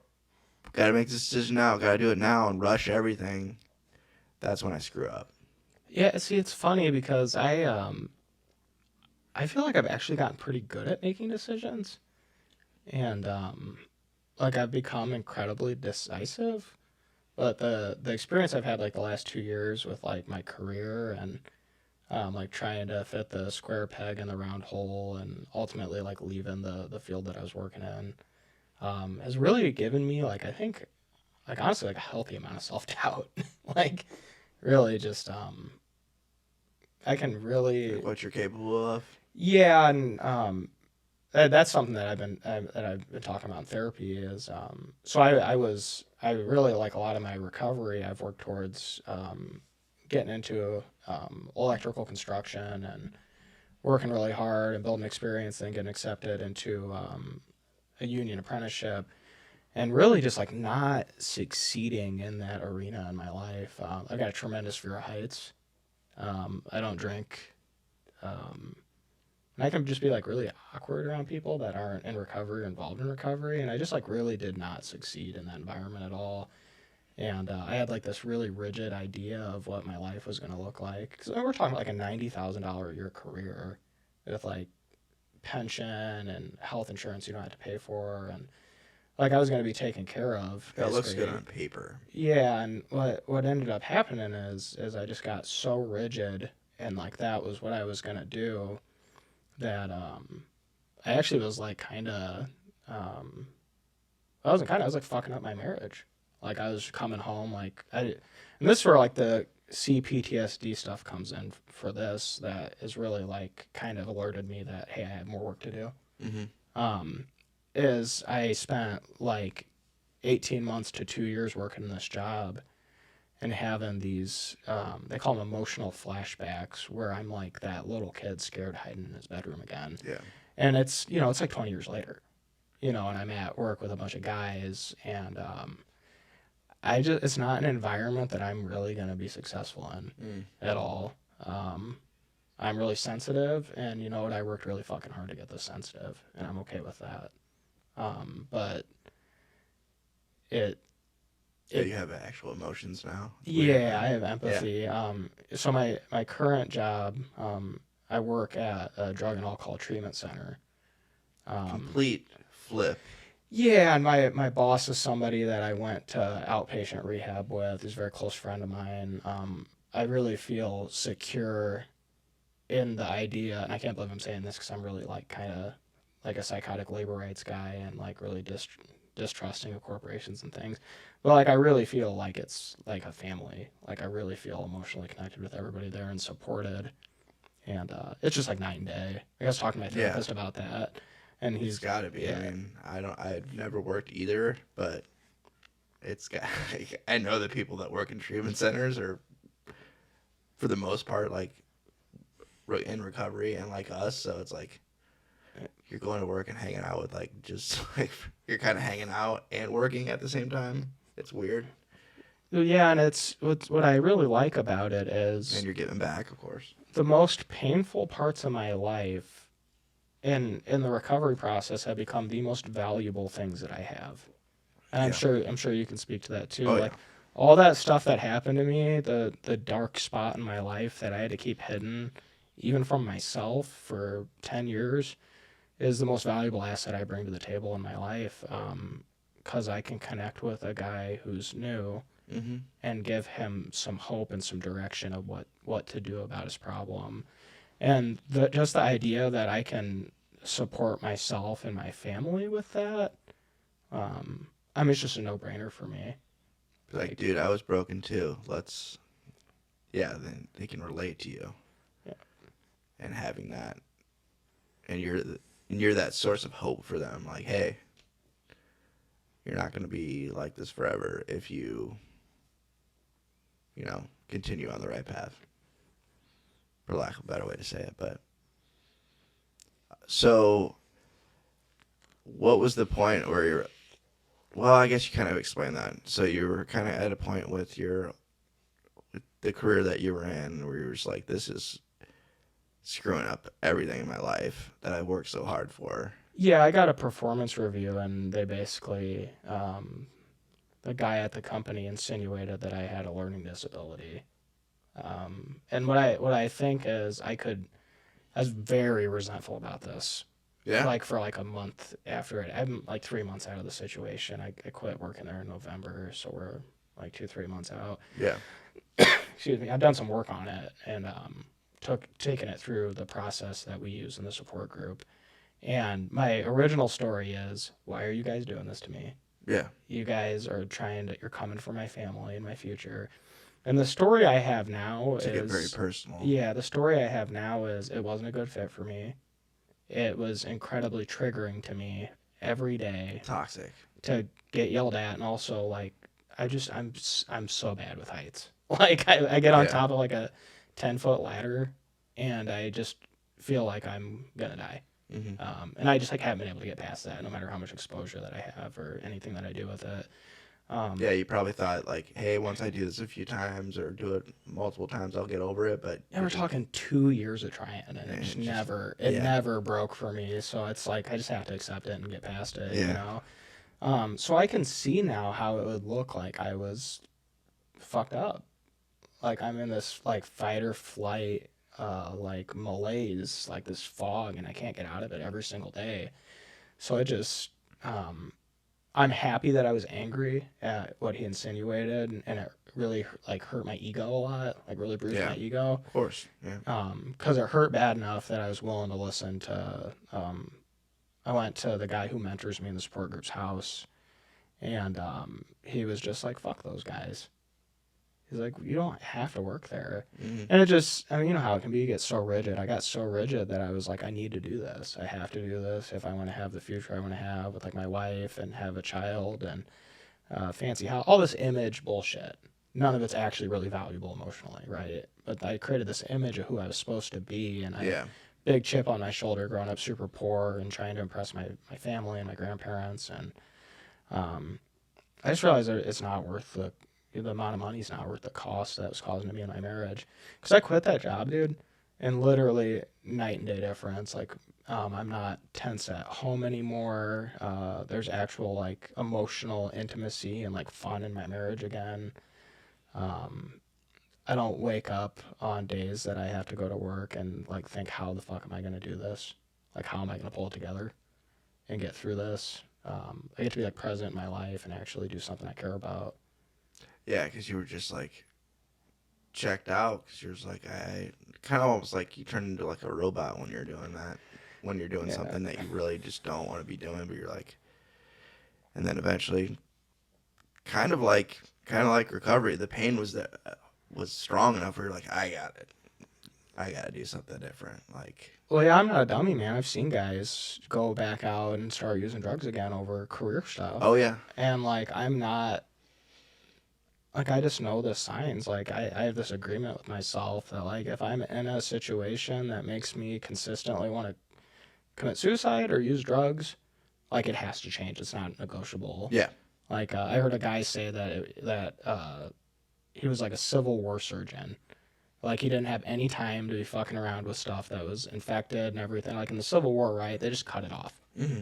gotta make this decision now, gotta do it now, and rush everything. That's when I screw up. Yeah, see, it's funny because I feel like I've actually gotten pretty good at making decisions, and like I've become incredibly decisive. But the experience I've had like the last 2 years with like my career and like trying to fit the square peg in the round hole and ultimately like leaving the field that I was working in has really given me like I think like honestly like a healthy amount of self doubt. Like really just I can really Like what you're capable of. yeah, and that's something that I've been talking about in therapy is so I really like a lot of my recovery. I've worked towards getting into electrical construction and working really hard and building experience and getting accepted into a union apprenticeship and really just like not succeeding in that arena in my life. I've got a tremendous fear of heights. I don't drink. And I can just be like really awkward around people that aren't in recovery or involved in recovery. And I just like really did not succeed in that environment at all. And I had like this really rigid idea of what my life was going to look like. Because we're talking like a $90,000 a year career with like pension and health insurance you don't have to pay for. And like I was going to be taken care of. That looks Basically. good on paper. Yeah. And what ended up happening is I just got so rigid and like that was what I was going to do that I actually was like kind of I was like fucking up my marriage. Like I was coming home like and this is where like the CPTSD stuff comes in for this that is really like kind of alerted me that hey I have more work to do. Mm-hmm. Is I spent like 18 months to 2 years working in this job and having these they call them emotional flashbacks where I'm like that little kid scared hiding in his bedroom again. Yeah. And it's it's like 20 years later, and I'm at work with a bunch of guys and I just it's not an environment that I'm really going to be successful in at all. I'm really sensitive and you know what I worked really fucking hard to get this sensitive and I'm okay with that. But Yeah, you have actual emotions now. yeah, I have empathy. Yeah. So my current job, I work at a drug and alcohol treatment center. Complete flip. Yeah, and my boss is somebody that I went to outpatient rehab with. He's a very close friend of mine. I really feel secure in the idea, and I can't believe I'm saying this because I'm really like kind of like a psychotic labor rights guy and like really distrusting of corporations and things. But like I really feel like it's like a family. Like I really feel emotionally connected with everybody there and supported. And it's just like night and day. I was talking to my Yeah, therapist about that, and it's he's got to be. I yeah, mean, I've never worked either, but it's got. I know the people that work in treatment centers are, for the most part, like in recovery and like us. So it's like you're going to work and hanging out with like just like you're kind of hanging out and working at the same time. It's weird, yeah, and it's what I really like about it and is you're giving back, of course. the most painful parts of my life in the recovery process have become the most valuable things that I have. And Yeah. I'm sure you can speak to that too. Oh Like yeah. all that stuff that happened to me, the dark spot in my life that I had to keep hidden even from myself for 10 years is the most valuable asset I bring to the table in my life. Cuz I can connect with a guy who's new Mhm. and give him some hope and some direction of what to do about his problem. And just the idea that I can support myself and my family with that, I mean, it's just a no-brainer for me. Like, Like, dude, I was broken too. Let's. Yeah, then they can relate to you yeah, and having that, and you're that source of hope for them. Like, hey, you're not gonna be like this forever if you continue on the right path, for lack of a better way to say it. But so, what was the point where you're? Well, I guess you kind of explained that. So you were kind of at a point with with the career that you were in, where you were just like, this is screwing up everything in my life that I worked so hard for. yeah, I got a performance review, and they basically, the guy at the company insinuated that I had a learning disability. And what I think is I was very resentful about this. Yeah. Like for like a month after it, I'm like 3 months out of the situation. I quit working there in November, so we're like 3 months out. Yeah. Excuse me. I've done some work on it and taken it through the process that we use in the support group. And my original story is, why are you guys doing this to me? Yeah. You guys are you're coming for my family and my future. And the story I have now To get very is, personal. yeah, the story I have now is it wasn't a good fit for me. It was incredibly triggering to me every day Toxic. to get yelled at, and also like I'm so bad with heights. Like I get on Yeah. top of like a 10-foot ladder, and I just feel like I'm gonna die. Hmm. And I just like haven't been able to get past that, no matter how much exposure that I have or anything that I do with it. Yeah, you probably thought like, hey, once I do this a few times or do it multiple times, I'll get over it. But Yeah, we're talking 2 years of trying, and it and just it just it yeah, never broke for me. So it's like I just have to accept it and get past it, you yeah, know. So I can see now how it would look like I was fucked up. Like I'm in this like fight or flight, like malaise, like this fog, and I can't get out of it every single day. So it just, um, I'm happy that I was angry at what he insinuated, and it really like hurt my ego a lot, like really bruised yeah. my ego. Of course. Yeah. Because it hurt bad enough that I was willing to listen to. I went to the guy who mentors me in the support group's house, and he was just like, "Fuck those guys." He's like, "You don't have to work there," Hmm. and it just, I mean, you know how it can be. You get so rigid. I got so rigid that I was like, "I need to do this. I have to do this if I want to have the future I want to have with like my wife and have a child and fancy house, all this image bullshit. None of it's actually really valuable emotionally, right? But I created this image of who I was supposed to be, and I Yeah. big chip on my shoulder, growing up super poor and trying to impress my family and my grandparents, and um, I just realized that it's not worth the amount of money is not worth the cost that was causing to me in my marriage. Because I quit that job, dude, and literally night and day difference. Like, I'm not tense at home anymore. There's actual like emotional intimacy and like fun in my marriage again. Um, I don't wake up on days that I have to go to work and like think, how the fuck am I gonna do this? Like, how am I gonna pull it together and get through this? I get to be like present in my life and actually do something I care about. Yeah, because you were just like checked out because you're just like I kind of almost like you turn into like a robot when you're doing that. When you're doing Yeah. something that you really just don't want to be doing, but you're like, and then eventually, kind of like recovery. The pain was strong enough where you're like, I got it. I gotta do something different. Like, Well, yeah, I'm not a dummy, man. I've seen guys go back out and start using drugs again over career oh stuff. yeah, And like, I'm not, like, I just know the signs. Like, I have this agreement with myself that, like, if I'm in a situation that makes me consistently want to commit suicide or use drugs, like, it has to change. It's not negotiable. yeah, Like, I heard a guy say that he was like a Civil War surgeon. Like he didn't have any time to be fucking around with stuff that was infected and everything. Like in the Civil War, right? They just cut it off. mm-hmm.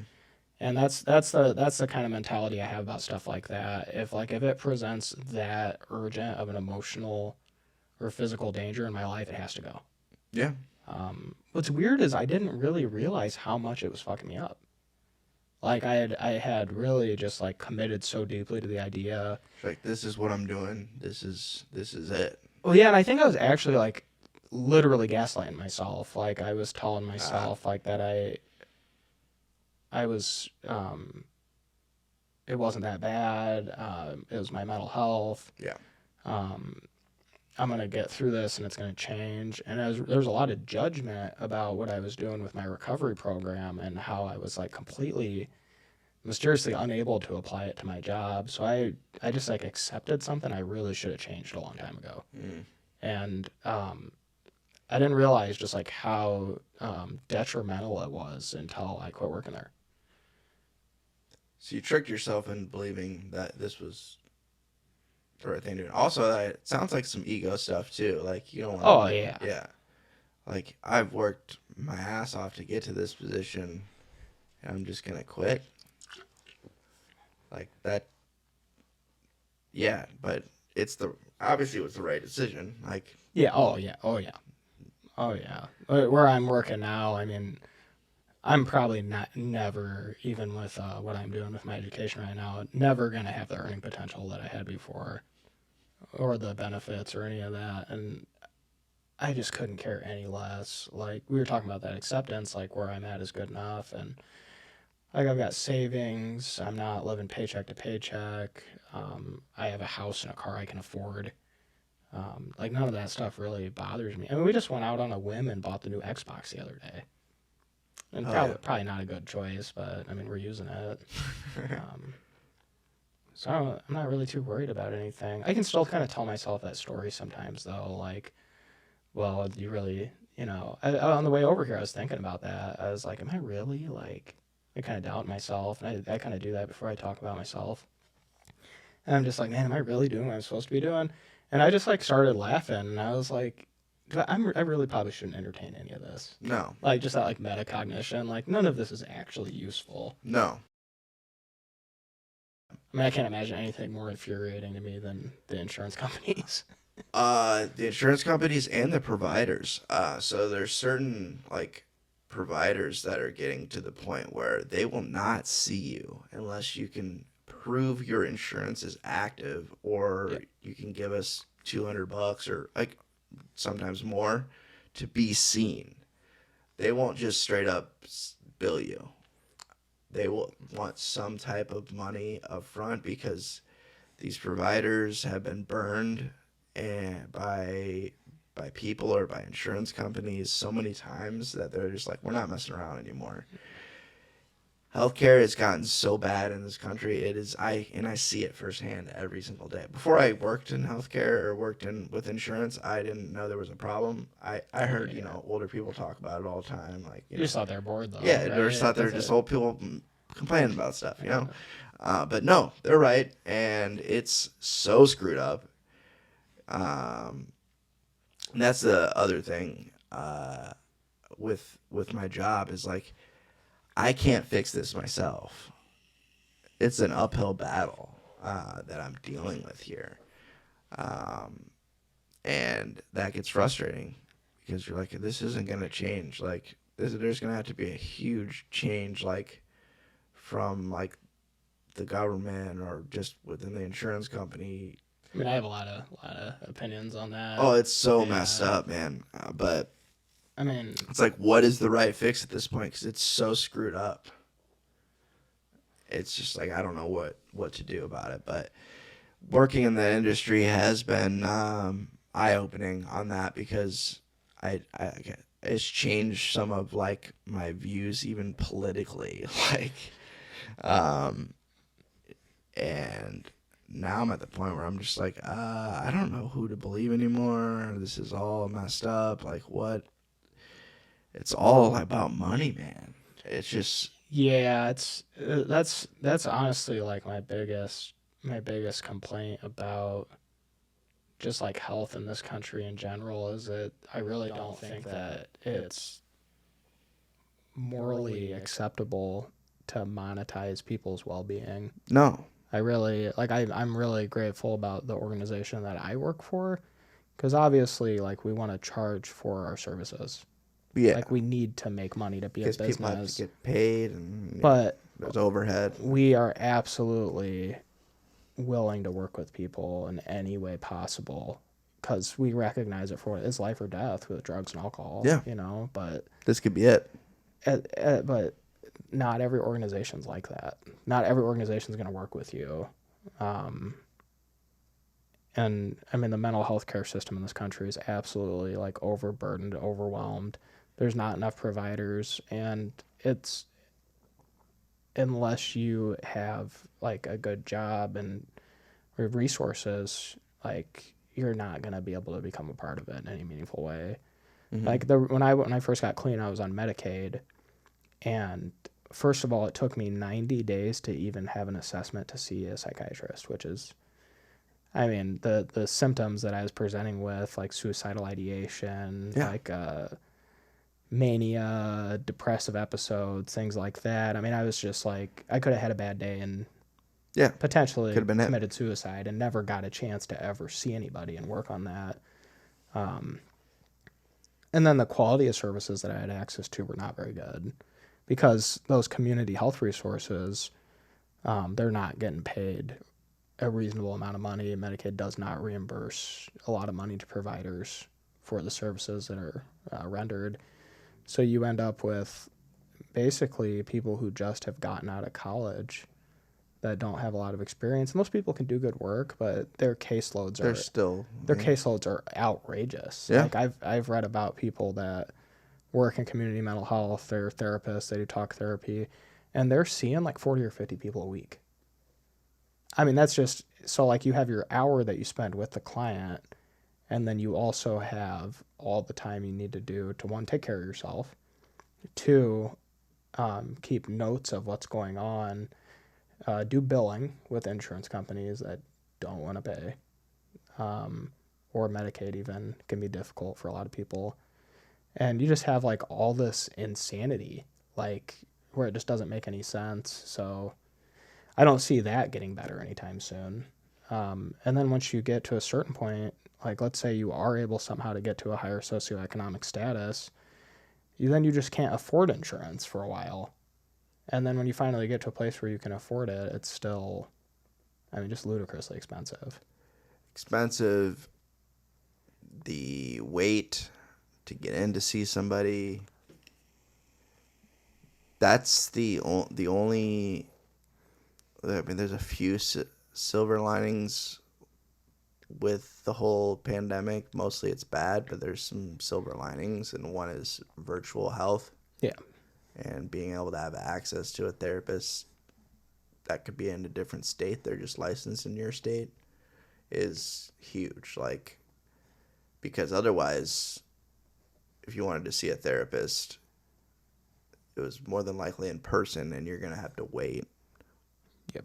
And that's the kind of mentality I have about stuff like that. If it presents that urgent of an emotional or physical danger in my life, it has to go. Yeah. What's weird is I didn't really realize how much it was fucking me up. Like I had really just like committed so deeply to the idea. It's like this is what I'm doing. This is it. Well, yeah, and I think I was actually like literally gaslighting myself. Like I was telling Uh, myself like that I was it wasn't that bad. It was my mental health. yeah. Um, I'm gonna get through this and it's gonna change. And there was a lot of judgment about what I was doing with my recovery program and how I was like completely mysteriously unable to apply it to my job. So I just like accepted something I really should have changed a long time ago. Mm. And I didn't realize just like how detrimental it was until I quit working there. So you tricked yourself into believing that this was the right thing to do. Also, it sounds like some ego stuff too. Like you don't want to Oh be, yeah, yeah. Like I've worked my ass off to get to this position, and I'm just gonna quit. Like that, yeah. But it's the obviously it was the right decision. Like, yeah. Oh yeah. Oh yeah. Oh yeah. Where I'm working now, I mean, I'm probably not never even with what I'm doing with my education right now, never gonna have the earning potential that I had before, or the benefits or any of that. And I just couldn't care any less. Like we were talking about that acceptance, like where I'm at is good enough, and like I've got savings. I'm not living paycheck to paycheck. I have a house and a car I can afford. Like none of that stuff really bothers me. I mean, we just went out on a whim and bought the new Xbox the other day, and oh yeah. probably not a good choice, but I mean we're using it. Um, so I'm not really too worried about anything. I can still kind of tell myself that story sometimes though. Like, well, you really, on the way over here, I was thinking about that. I was like, am I really like? I kind of doubt myself, and I kind of do that before I talk about myself. And I'm just like, man, am I really doing what I'm supposed to be doing? And I just like started laughing, and I was like, I really probably shouldn't entertain any of this. No. Like just that like metacognition, like none of this is actually useful. No. I mean, I can't imagine anything more infuriating to me than the insurance companies. The insurance companies and the providers. So there's certain like providers that are getting to the point where they will not see you unless you can prove your insurance is active or Yeah. you can give us $200 or like sometimes more to be seen. They won't just straight up bill you. They will want some type of money up front because these providers have been burned and by people or by insurance companies so many times that they're just like we're not messing around anymore. Healthcare has gotten so bad in this country. It is I see it firsthand every single day. Before I worked in healthcare or worked in with insurance, I didn't know there was a problem. I heard Yeah. older people talk about it all the time. Like You just thought they're bored though, yeah, they just right? thought they're That's just it. old people complaining about stuff. Yeah. But no, they're right, and it's so screwed up. Um, and that's the other thing with my job is like I can't fix this myself. It's an uphill battle that I'm dealing with here, um, and that gets frustrating because you're like, this isn't gonna change. Like, there's gonna have to be a huge change, like from like the government or just within the insurance company. I mean, I have a lot of opinions on that. Oh, it's so Yeah. messed up, man. But I mean, it's like, what is the right fix at this point? Because it's so screwed up. It's just like, I don't know what to do about it. But working in the industry has been eye opening on that, because I it's changed some of like my views even politically, like, and now I'm at the point where I'm just like, I don't know who to believe anymore. This is all messed up. Like, what? It's all about money, man. It's just, yeah, that's honestly like my biggest complaint about just like health in this country in general is that I really don't think that it's morally acceptable to monetize people's well-being. no. I really like I'm really grateful about the organization that I work for, because obviously like we want to charge for our services. Yeah. Like we need to make money to be a Because people have to business. get paid, and But there's overhead. we are absolutely willing to work with people in any way possible, because we recognize it for what it's life or death with drugs and alcohol. Yeah. But This could be it. but not every organization's like that. Not every organization's going to work with you. And I mean, the mental health care system in this country is absolutely like overburdened, overwhelmed. There's not enough providers, and it's, unless you have like a good job and resources, like you're not going to be able to become a part of it in any meaningful way. Mm-hmm. Like when I first got clean, I was on Medicaid, and first of all, it took me 90 days to even have an assessment to see a psychiatrist, which is, I mean, the symptoms that I was presenting with, like suicidal ideation, Yeah. like mania, depressive episodes, things like that. I mean, I was just like, I could have had a bad day and Yeah. potentially Could have been it. committed suicide and never got a chance to ever see anybody and work on that. And then the quality of services that I had access to were not very good, because those community health resources, they're not getting paid a reasonable amount of money. Medicaid does not reimburse a lot of money to providers for the services that are rendered. So you end up with basically people who just have gotten out of college that don't have a lot of experience. And those people can do good work, but their caseloads They're still. caseloads are outrageous. Yeah. Like I've read about people that work in community mental health, they're therapists, they do talk therapy, and they're seeing like 40 or 50 people a week. I mean, that's just, so like you have your hour that you spend with the client, and then you also have all the time you need to do to, one, take care of yourself, two, keep notes of what's going on, do billing with insurance companies that don't want to pay, or Medicaid even can be difficult for a lot of people. And you just have like all this insanity, like where it just doesn't make any sense. So I don't see that getting better anytime soon. And then once you get to a certain point, like let's say you are able somehow to get to a higher socioeconomic status, you just can't afford insurance for a while. And then when you finally get to a place where you can afford it, it's still, I mean, just ludicrously expensive. Expensive. The wait to get in to see somebody. That's the only. I mean, there's a few silver linings with the whole pandemic. Mostly it's bad, but there's some silver linings, and one is virtual health. Yeah. And being able to have access to a therapist that could be in a different state, they're just licensed in your state, is huge. Like, because otherwise, if you wanted to see a therapist, it was more than likely in person, and you're going to have to wait. Yep.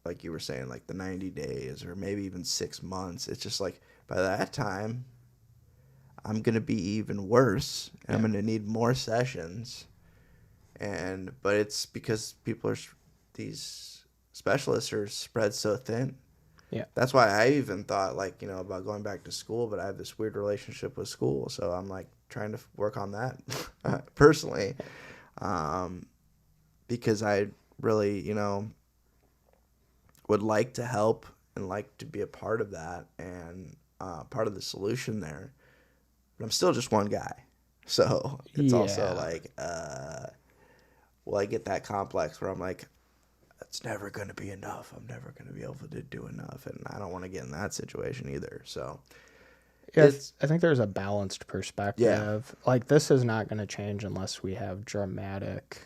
Like you were saying, like the 90 days or maybe even 6 months. It's just like, by that time, I'm going to be even worse, and I'm going to need more sessions. But it's because these specialists are spread so thin. Yeah. That's why I even thought, like, about going back to school, but I have this weird relationship with school, so I'm like trying to work on that personally, because I really, would like to help and like to be a part of that and part of the solution there. But I'm still just one guy. So it's also Yeah. like, well, I get that complex where I'm like, it's never going to be enough. I'm never going to be able to do enough. And I don't want to get in that situation either. So it's, I think there's a balanced yeah, perspective. Like, this is not going to change unless we have dramatic,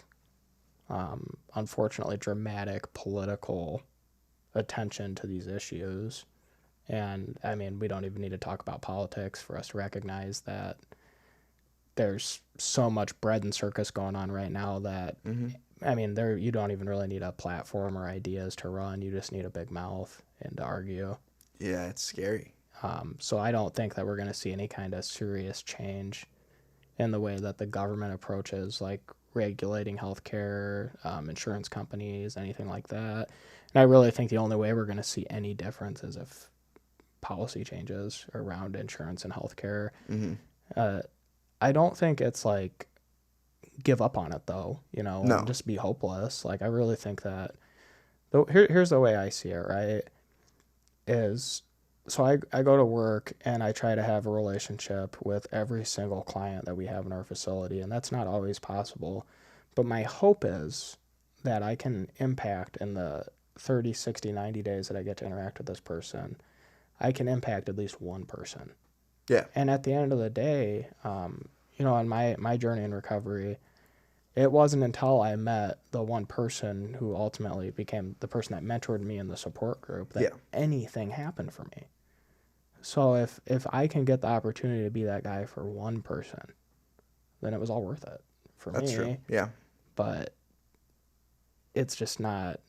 unfortunately, dramatic political attention to these issues. And I mean, we don't even need to talk about politics for us to recognize that there's so much bread and circus going on right now that, I mean, there you don't even really need a platform or ideas to run. You just need a big mouth and to argue. yeah, it's scary. So I don't think that we're going to see any kind of serious change in the way that the government approaches like regulating healthcare, insurance companies, anything like that. And I really think the only way we're going to see any difference is if policy changes around insurance and healthcare. I don't think it's like give up on it though, and No. just be hopeless. Like, I really think that here's the way I see it, right? Is so I go to work and I try to have a relationship with every single client that we have in our facility, and that's not always possible. But my hope is that I can impact in the 30, 60, 90 days that I get to interact with this person, I can impact at least one person. Yeah. And at the end of the day, on my journey in recovery, it wasn't until I met the one person who ultimately became the person that mentored me in the support group that anything happened for me. So if I can get the opportunity to be that guy for one person, then it was all worth it for me. That's true. Yeah. But it's just not.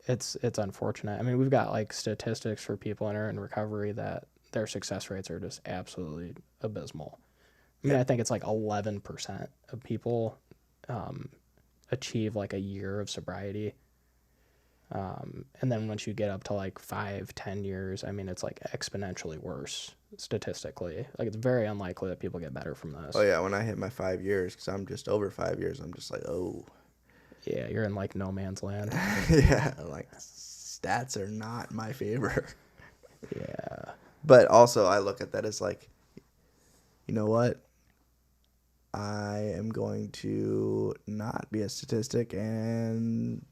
It's unfortunate. I mean, we've got like statistics for people that are in recovery that their success rates are just absolutely abysmal. I mean, I think it's like 11% of people achieve like a year of sobriety. And then once you get up to like 5-10 years, I mean, it's like exponentially worse statistically. Like, it's very unlikely that people get better from this. Oh, yeah. When I hit my 5 years, because I'm just over 5 years, I'm just like, oh. Yeah, you're in like no man's land. Yeah. Like, stats are not my favor. Yeah. But also, I look at that as like, you know what? I am going to not be a statistic, and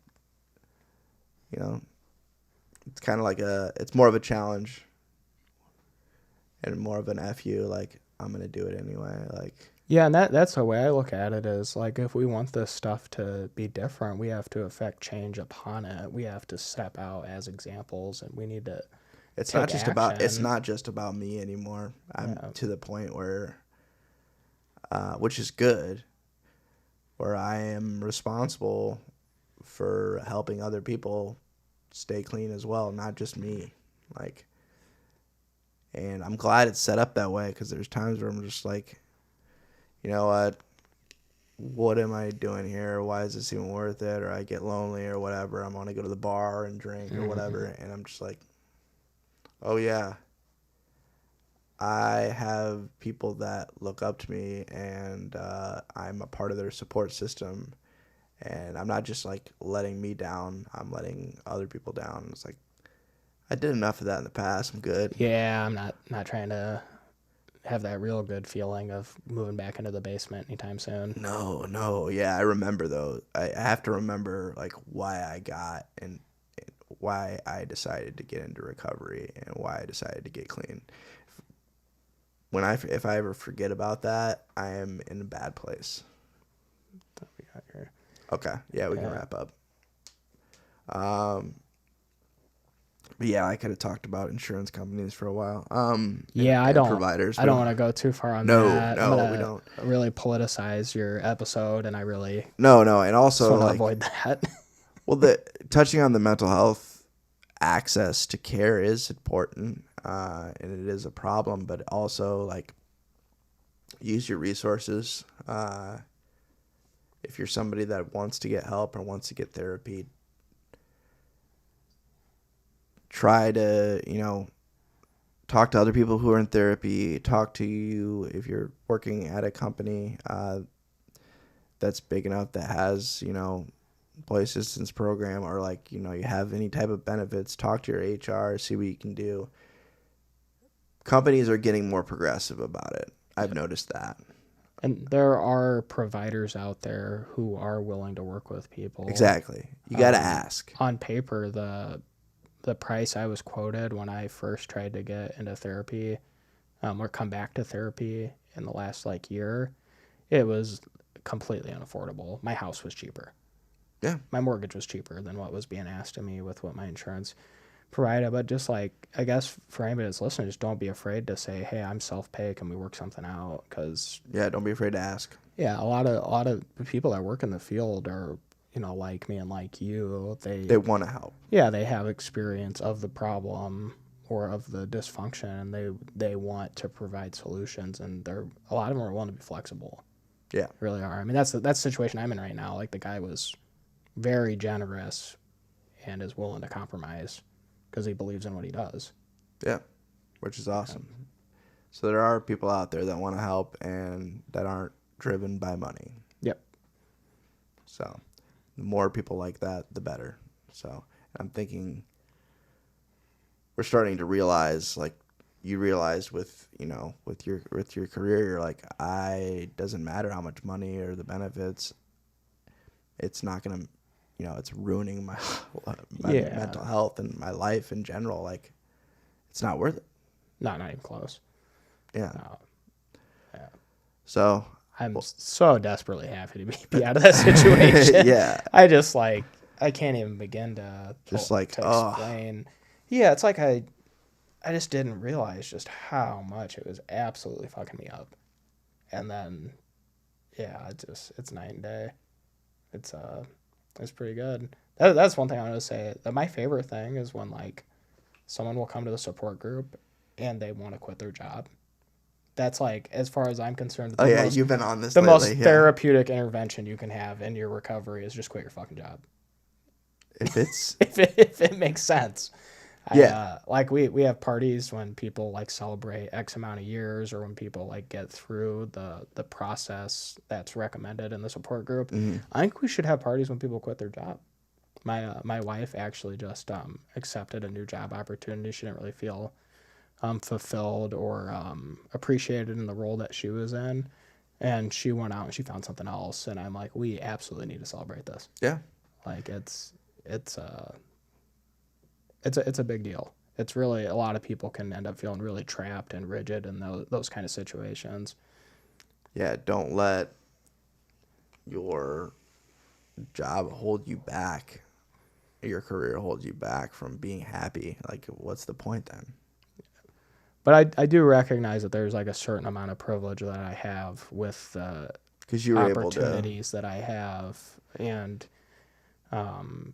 it's kind of like it's more of a challenge and more of an FU. Like, I'm gonna do it anyway. Like, Yeah, and that's the way I look at it is like, if we want this stuff to be different, we have to affect change upon it. We have to step out as examples, and we need to it's take not just about action. me anymore. I'm to the point where, which is good, where I am responsible for helping other people stay clean as well, not just me. Like, and I'm glad it's set up that way, because there's times where I'm just like, you know what am I doing here? Why is this even worth it? Or I get lonely or whatever. I want to go to the bar and drink or whatever. And I'm just like, oh yeah, I have people that look up to me, and I'm a part of their support system. And I'm not just like letting me down, I'm letting other people down. It's like, I did enough of that in the past. I'm good. Yeah, I'm not trying to have that real good feeling of moving back into the basement anytime soon. No. Yeah, I remember though. I have to remember like why I got and why I decided to get into recovery and why I decided to get clean. If I ever forget about that, I am in a bad place. What we got here? Okay. Yeah, we can wrap up. But yeah, I could have talked about insurance companies for a while. I don't. Providers. I don't want to go too far on that. No, we don't. Really politicize your episode, and I really no, and also want to like avoid that. well, touching on the mental health access to care is important, and it is a problem. But also, like, use your resources. If you're somebody that wants to get help or wants to get therapy, try to, talk to other people who are in therapy. Talk to you if you're working at a company that's big enough that has, employee assistance program, or like, you have any type of benefits, talk to your HR, see what you can do. Companies are getting more progressive about it. I've noticed that. And there are providers out there who are willing to work with people. Exactly. You got to ask. On paper, the price I was quoted when I first tried to get into therapy, or come back to therapy in the last like year, it was completely unaffordable. My house was cheaper. Yeah. My mortgage was cheaper than what was being asked of me with what my insurance provided. But just like, I guess for anybody that's listening, just don't be afraid to say, hey, I'm self-pay. Can we work something out? Because Yeah, don't be afraid to ask. yeah, a lot of people that work in the field are, like me and like you. They want to help. Yeah, they have experience of the problem or of the dysfunction, and they want to provide solutions, and a lot of them are willing to be flexible. Yeah. Really are. I mean, that's the situation I'm in right now. Like, the guy was very generous and is willing to compromise because he believes in what he does. Yeah, which is awesome. So there are people out there that want to help and that aren't driven by money. Yep. So the more people like that, the better. So I'm thinking we're starting to realize, like you realized with your career, you're like, it doesn't matter how much money or the benefits. It's not gonna, it's ruining my mental health and my life in general. Like, it's not worth it. Not even close. Yeah. No. Yeah. So I'm so desperately happy to be out of that situation. Yeah. I just I can't even begin to explain. Yeah, it's like I just didn't realize just how much it was absolutely fucking me up. And then, yeah, it's night and day. It's pretty good. That's one thing I want to say. That my favorite thing is when like someone will come to the support group and they want to quit their job. That's like, as far as I'm concerned, you've been on this. The lately, most therapeutic intervention you can have in your recovery is just quit your fucking job. If it's if it makes sense. Yeah. Like we have parties when people like celebrate X amount of years, or when people like get through the process that's recommended in the support group. Mm-hmm. I think we should have parties when people quit their job. My wife actually just accepted a new job opportunity. She didn't really feel fulfilled or appreciated in the role that she was in, and she went out and she found something else. And I'm like, we absolutely need to celebrate this. Yeah. Like it's a big deal. It's really, a lot of people can end up feeling really trapped and rigid in those kind of situations. Yeah, don't let your job hold you back, your career hold you back from being happy. Like, what's the point then? But I do recognize that there's like a certain amount of privilege that I have with the opportunities that I have, and having,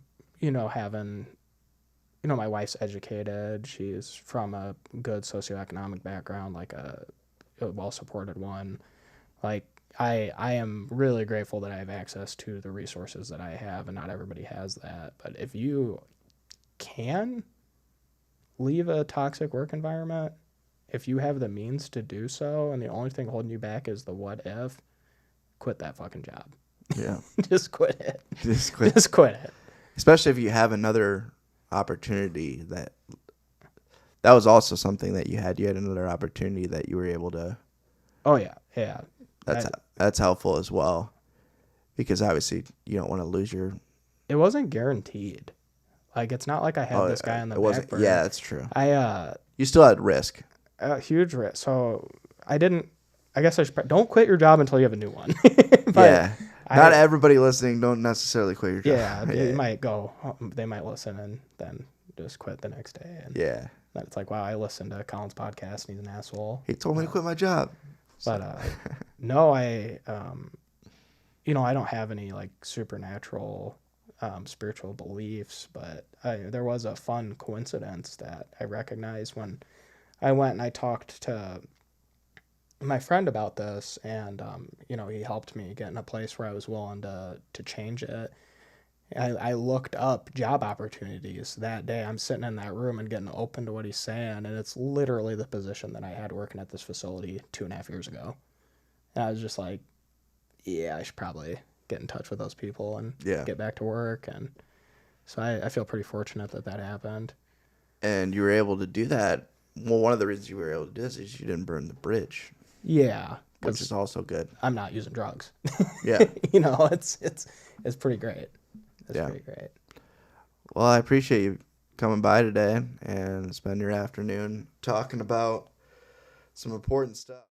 my wife's educated. She's from a good socioeconomic background, like a well-supported one. Like, I am really grateful that I have access to the resources that I have, and not everybody has that. But if you can leave a toxic work environment, if you have the means to do so, and the only thing holding you back is the what if, quit that fucking job. Yeah. Just quit it. Just quit it. Especially if you have another opportunity that was also something that you had. You had another opportunity that you were able to. Oh yeah, yeah. That's helpful as well, because obviously you don't want to lose your. It wasn't guaranteed. Like, it's not like I had this guy on the back burner. Yeah, that's true. You still had risk. A huge risk. So I didn't. I guess don't quit your job until you have a new one. Yeah. Not everybody listening don't necessarily quit your job. Yeah, they might go. They might listen and then just quit the next day. And yeah. Then it's like, wow, I listened to Colin's podcast and he's an asshole. He told me to quit my job. But no, I don't have any like supernatural spiritual beliefs, but there was a fun coincidence that I recognized when I went and I talked to my friend about this, and he helped me get in a place where I was willing to change it. I looked up job opportunities that day. I'm sitting in that room and getting open to what he's saying, and it's literally the position that I had working at this facility 2.5 years ago. And I was just like, yeah, I should probably get in touch with those people and Yeah. get back to work. And so I feel pretty fortunate that that happened. And you were able to do that. Well, one of the reasons you were able to do this is you didn't burn the bridge, Yeah, which because is also good. I'm not using drugs. Yeah. It's pretty great. It's Yeah. pretty great. Well, I appreciate you coming by today and spend your afternoon talking about some important stuff.